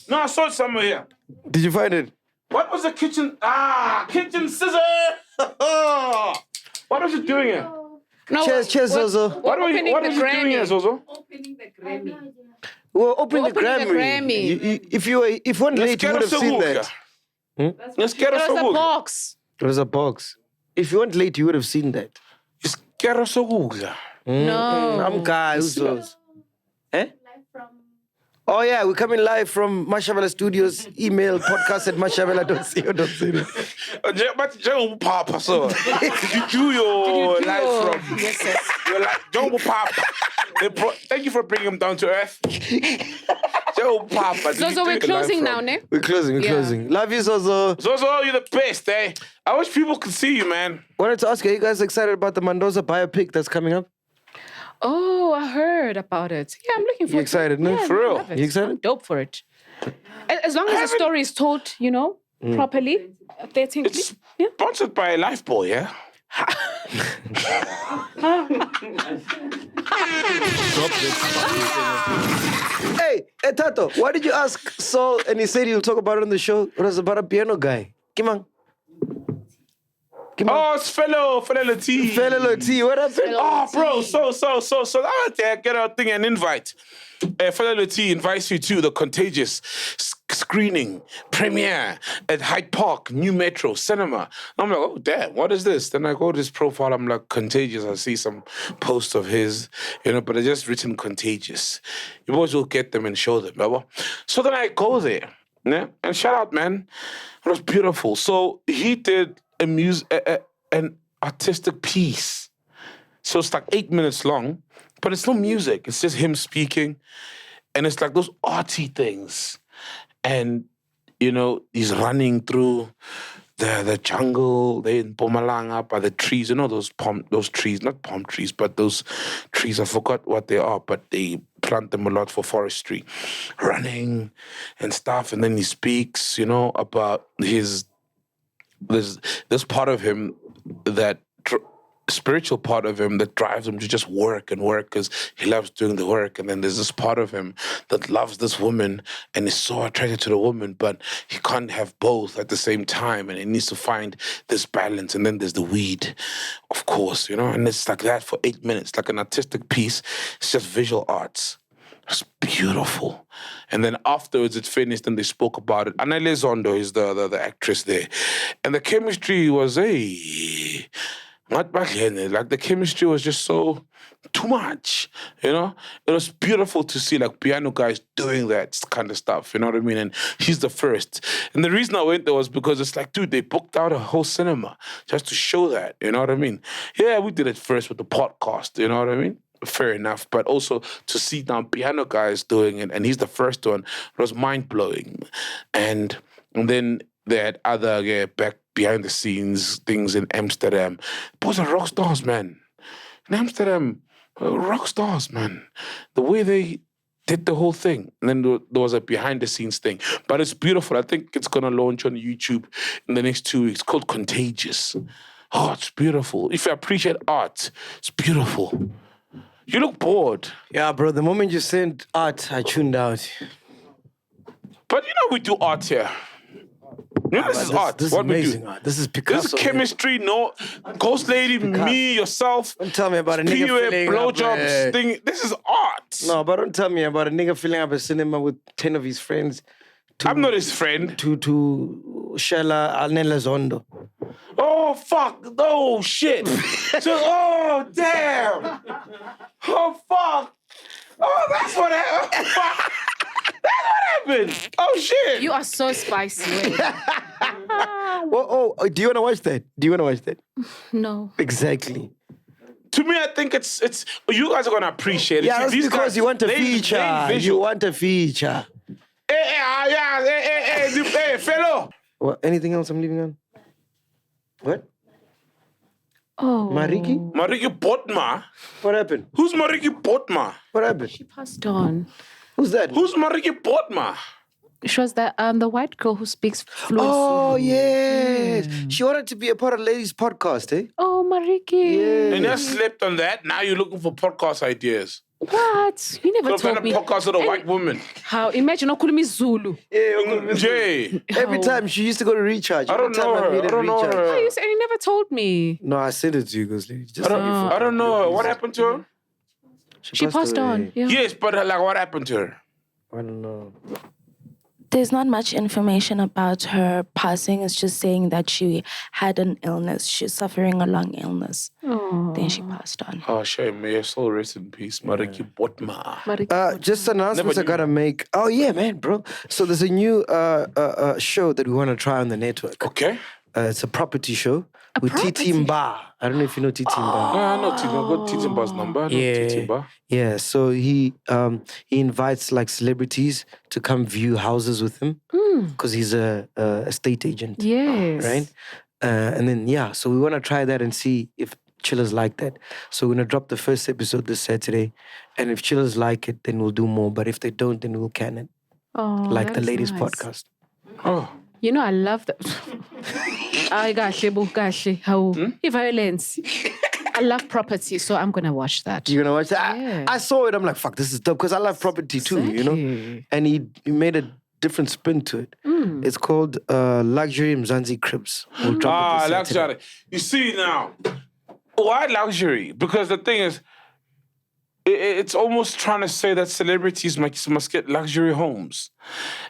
No, I saw it somewhere here. Did you find it? What was the kitchen? Kitchen scissor. What was it doing here? No, cheers, Zozo. What was it doing here, Zozo? Opening the Grammy. We're opening the Grammy. If you weren't late, you would have seen that. It was a box. It was a box. If you weren't late, you would have seen that. No. I'm Kai. Who's those? Eh? Oh, yeah, we're coming live from Mashavela Studios. Email podcast@mashavela.co.za. But John Papa, so you do your live from. Yes. Your John Papa. Thank you for bringing him down to earth. John Papa. So we're closing now, ne? We're closing. Love you, Zozo. Zozo, you're the best, eh? I wish people could see you, man. Wanted to ask you, are you guys excited about the Mendoza biopic that's coming up? Oh, I heard about it. Yeah, I'm looking forward. You excited, no? Yeah, For real? You excited? I'm dope for it. As long as the story is told, properly, authentically. It's sponsored by Lifeboy, yeah? Hey, Tato, why did you ask Saul and he said he'll talk about it on the show? It was about a piano guy. Come on. Oh, it's fellow T. Fellow T, what happened? Oh, bro, so I went there, get a thing, an invite. Fellow T invites you to the Contagious screening premiere at Hyde Park, New Metro Cinema. I'm like, oh, damn, what is this? Then I go to his profile, I'm like, Contagious. I see some post of his, but they're just written Contagious. You always will get them and show them, remember? So then I go there, yeah? And shout out, man. It was beautiful. So he did an artistic piece. So it's like 8 minutes long, but it's no music. It's just him speaking. And it's like those arty things. And, he's running through the jungle, they're in Mpumalanga by the trees. Those trees, not palm trees, but those trees, I forgot what they are, but they plant them a lot for forestry. Running and stuff. And then he speaks, about this part of him that spiritual part of him that drives him to just work and work because he loves doing the work. And then there's this part of him that loves this woman and is so attracted to the woman, but he can't have both at the same time. And he needs to find this balance. And then there's the weed, of course, and it's like that for 8 minutes, like an artistic piece. It's just visual arts. It's beautiful. And then afterwards it finished and they spoke about it. Anele Zondo is the actress there. And the chemistry was not back then. Like the chemistry was just so too much, It was beautiful to see like piano guys doing that kind of stuff, you know what I mean? And he's the first. And the reason I went there was because it's like, dude, they booked out a whole cinema just to show that, you know what I mean? Yeah, we did it first with the podcast, you know what I mean? Fair enough, but also to see now piano guys doing it, and he's the first one, it was mind-blowing. And then they had other back behind the scenes things in Amsterdam. Boys are rock stars, man. In Amsterdam, rock stars, man. The way they did the whole thing. And then there was a behind the scenes thing. But it's beautiful. I think it's going to launch on YouTube in the next 2 weeks. It's called Contagious. Oh, it's beautiful. If you appreciate art, it's beautiful. You look bored. Yeah, bro. The moment you said art, I tuned out. But we do art here. This is art. This is what amazing we do. art. This is Picasso. This is chemistry. No, Ghost Lady, me, yourself. Don't tell me about a nigga filling blowjobs thing. This is art. No, but don't tell me about a nigga filling up a cinema with 10 of his friends. I'm not his friend. To Shella Anela Zondo. Oh, fuck. Oh, shit. Oh, damn. Oh, fuck. Oh, that's what happened. Fuck. That's what happened. Oh, shit. You are so spicy. Do you want to watch that? No. Exactly. To me, I think it's you guys are going to appreciate it. Yeah, that's these because guys, you want a feature. You want a feature. Hey, fellow. What, anything else I'm leaving on? What? Oh. Mariki Botma? What happened? Who's Mariki Botma? What happened? She passed on. Who's that? Who's Mariki Botma? She was the white girl who speaks fluent. Oh, yes. She wanted to be a part of Ladies' Podcast, eh? Oh, Mariki. Yeah. And I slept on that. Now you're looking for podcast ideas. What? You never told me. So podcast with a white woman. How? Imagine Okulumi Zulu. Yeah, Jay. Every time she used to go to Recharge. I don't know her. Oh, you never told me. No, I sent it to you, Ghost. I don't know her. What happened to her? She passed on. Yeah. Yes, but what happened to her? I don't know. There's not much information about her passing. It's just saying that she had an illness. She's suffering a lung illness. Oh. Then she passed on. Oh, shame. May your soul rest in peace. Mariki Botma. Just announcements I gotta make. Oh, yeah, man, bro. So there's a new show that we want to try on the network. Okay. It's a property show with Titi Mba. I don't know if you know Titi Mba. No, I know Titi. I've got Titi Mba's number. Titi Mba. Yeah, so he invites like celebrities to come view houses with him because he's a estate agent. Yes. Right? And then, so we want to try that and see if chillers like that. So we're going to drop the first episode this Saturday. And if chillers like it, then we'll do more. But if they don't, then we'll can it. Oh, like the Ladies' nice. Podcast. Oh. You know, I love that. Violence. I love property, so I'm going to watch that. You're going to watch that? Yeah. I saw it. I'm like, fuck, this is dope. Because I love property too, you know? And he made a different spin to it. It's called Luxury Mzansi Cribs. We'll drop it this luxury. Saturday. You see now, why luxury? Because the thing is, it's almost trying to say that celebrities must get luxury homes.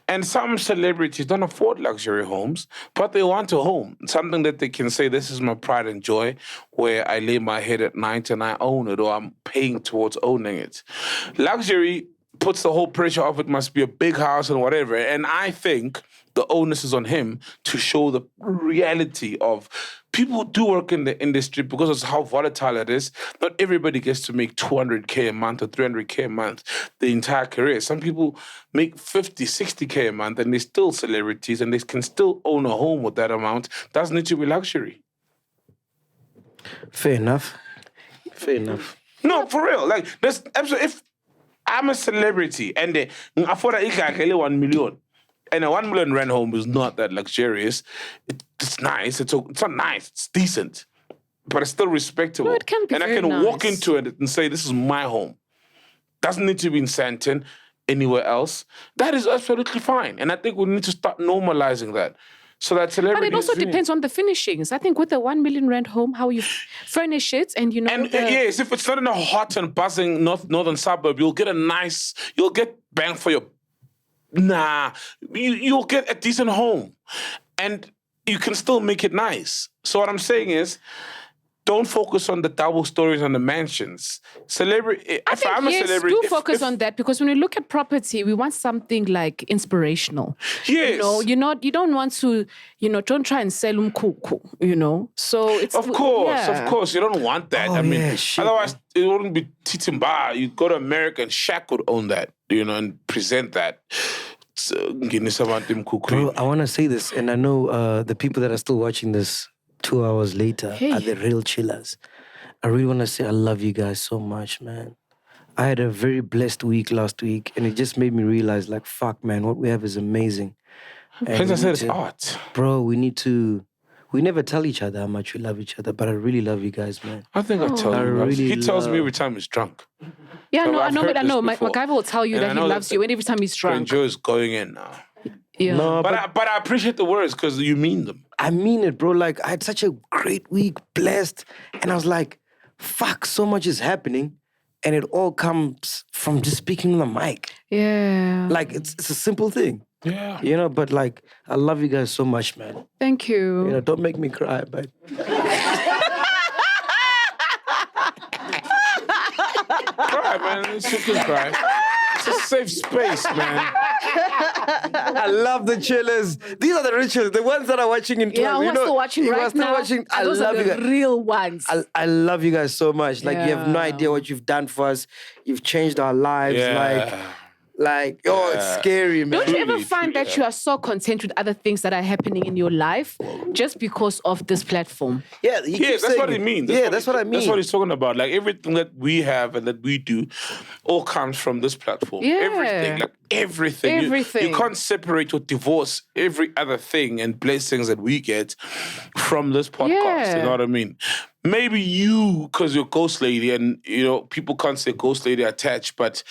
And some celebrities don't afford luxury homes, but they want a home. Something that they can say, this is my pride and joy, where I lay my head at night and I own it, or I'm paying towards owning it. Luxury puts the whole pressure of it must be a big house and whatever. And I think the onus is on him to show the reality of people who do work in the industry because of how volatile it is. Not everybody gets to make 200K a month or 300K a month the entire career. Some people make 50, 60K a month and they're still celebrities and they can still own a home with that amount. Doesn't need to be luxury. Fair enough. No, for real. Like, there's absolutely, if I'm a celebrity and I afford 1 million, and a 1 million rent home is not that luxurious. It's nice. It's not nice. It's decent, but it's still respectable. No, it can be and I very can walk nice. into it and say, "This is my home." Doesn't need to be in Santon, anywhere else. That is absolutely fine. And I think we need to start normalizing that, so that celebrities. But it also depends on the finishings. I think with a 1 million rand home, how you furnish it, and you know. And yes, if it's not in a hot and buzzing northern suburb, you'll get bang for your. Nah, you'll get a decent home, and you can still make it nice. So what I'm saying is, don't focus on the double stories and the mansions. I think do focus on that, because when we look at property, we want something like inspirational. Yes. You don't want to, don't try and sell kuku, So it's of course, you don't want that. Otherwise it wouldn't be Titimba. You go to America and Shaq would own that, and present that. Bro, I want to say this, and I know the people that are still watching this 2 hours later are the real chillers. I really want to say I love you guys so much, man. I had a very blessed week last week, and it just made me realize, like, fuck, man, what we have is amazing. As I said, it's art. Bro, we never tell each other how much we love each other, but I really love you guys, man. I think I tell you. He tells me every time he's drunk. Yeah, So I know. before. Mckaiser will tell you And I that he know loves you, and every time he's drunk. Joe's going in now. Yeah. No, but I appreciate the words because you mean them. I mean it, bro. Like, I had such a great week, blessed, and I was like, fuck, so much is happening, and it all comes from just speaking on the mic. Yeah. Like, it's a simple thing. Yeah. But like, I love you guys so much, man. Thank you. Don't make me cry, but... Cry, man. You can cry. It's a safe space, man. I love the chillers. These are the rituals, the ones that are watching in 12. Yeah, who are still watching right now. I those love are you the guys. real ones. I love you guys so much. Like, you have no idea what you've done for us. You've changed our lives. It's scary, man. Don't you ever find that you are so content with other things that are happening in your life just because of this platform? Yeah, that's what it means. That's what I mean. That's what he's talking about. Like, everything that we have and that we do all comes from this platform. Yeah. Everything. Like, everything. Everything. You can't separate or divorce every other thing and blessings that we get from this podcast. Yeah. You know what I mean? Maybe you, because you're Ghost Lady, and people can't say Ghost Lady attached, but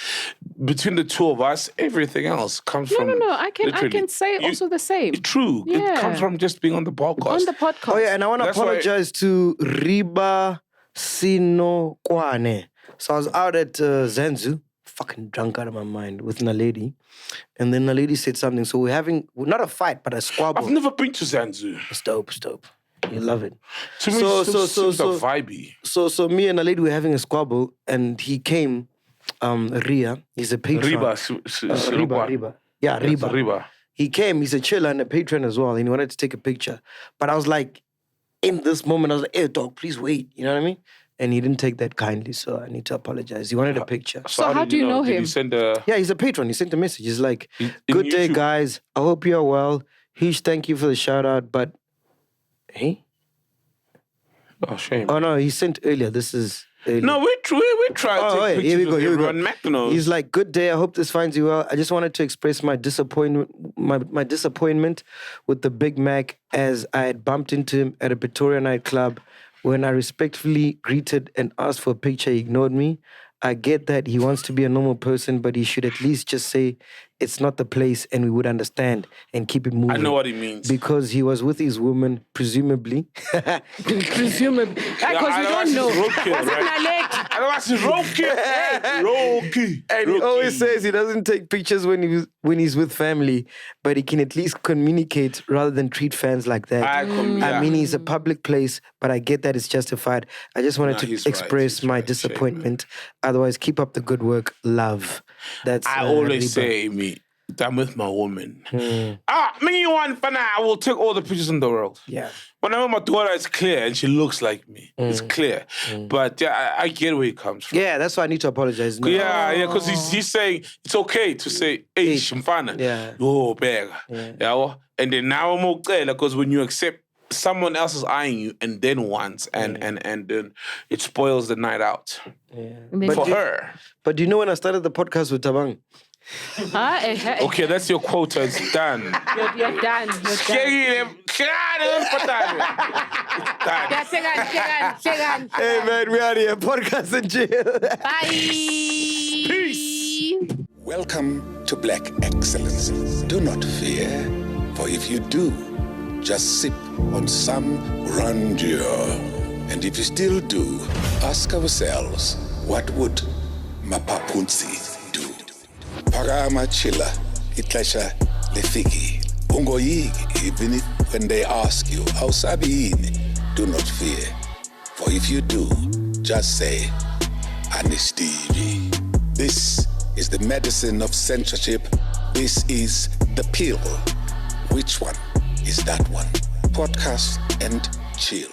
between the two of us, everything else comes from. No. I can say also the same. True. Yeah. It comes from just being on the podcast. On the podcast. Oh, yeah, and I want to apologize to Riba Sino Kwane. So I was out at Zanzu, fucking drunk out of my mind, with Naledi. And then Naledi said something. So we're having, not a fight, but a squabble. I've never been to Zanzu. It's dope. You love it. To me, so vibey. So me and Naledi were having a squabble, and he came, Ria, he's a patron. Riba. Yeah, Riba. Riba. He came, he's a chiller and a patron as well, and he wanted to take a picture. But I was like, in this moment, I was like, hey, dog, please wait. You know what I mean? And he didn't take that kindly, so I need to apologize. He wanted a picture. So how do you know him? Did he send a... Yeah, he's a patron. He sent a message. He's like, good day, guys. I hope you're well. Huge thank you for the shout out, but... Hey? Oh, shame. Oh, no, he sent earlier. This is... Earlier. No, we tried to take pictures here we go. everyone. Mac knows. He's like, good day. I hope this finds you well. I just wanted to express my disappointment, my disappointment with the Big Mac, as I had bumped into him at a Pretoria nightclub. When I respectfully greeted and asked for a picture, he ignored me. I get that he wants to be a normal person, but he should at least just say it's not the place and we would understand and keep it moving. I know what he means. Because he was with his woman, presumably. Presumably. Because we don't know. Otherwise, it's Roki. And he always says he doesn't take pictures when he's with family, but he can at least communicate rather than treat fans like that. I mean, he's a public place, but I get that it's justified. I just wanted to express my disappointment. Otherwise, keep up the good work. Love. That's I always say, me, I'm with my woman. Me, you want for now, I will take all the pictures in the world. Yeah. When I'm with my daughter, it's clear and she looks like me. It's clear. But yeah, I get where he comes from. Yeah, that's why I need to apologize. No. Yeah, because he's saying it's okay to say, hey, Shimfana. Yeah. Oh, bag. Yeah. And then now I'm okay, because when you accept someone else is eyeing you and then once and then it spoils the night out. Yeah. For her. But do you know when I started the podcast with Tabang? Okay, that's your quota. It's done. You're done. It's done. Hey man, we are here. Podcast and chill. Bye. Peace. Welcome to Black Excellence. Do not fear, for if you do, just sip on some grandeur. And if you still do, ask ourselves, what would Mapapunzi do? Parama chila, itlesha lefiki. Ungoyigi, even when they ask you, how sabiini, do not fear. For if you do, just say, Anistivi. This is the medicine of censorship. This is the pill. Which one is that one? Podcast and chill.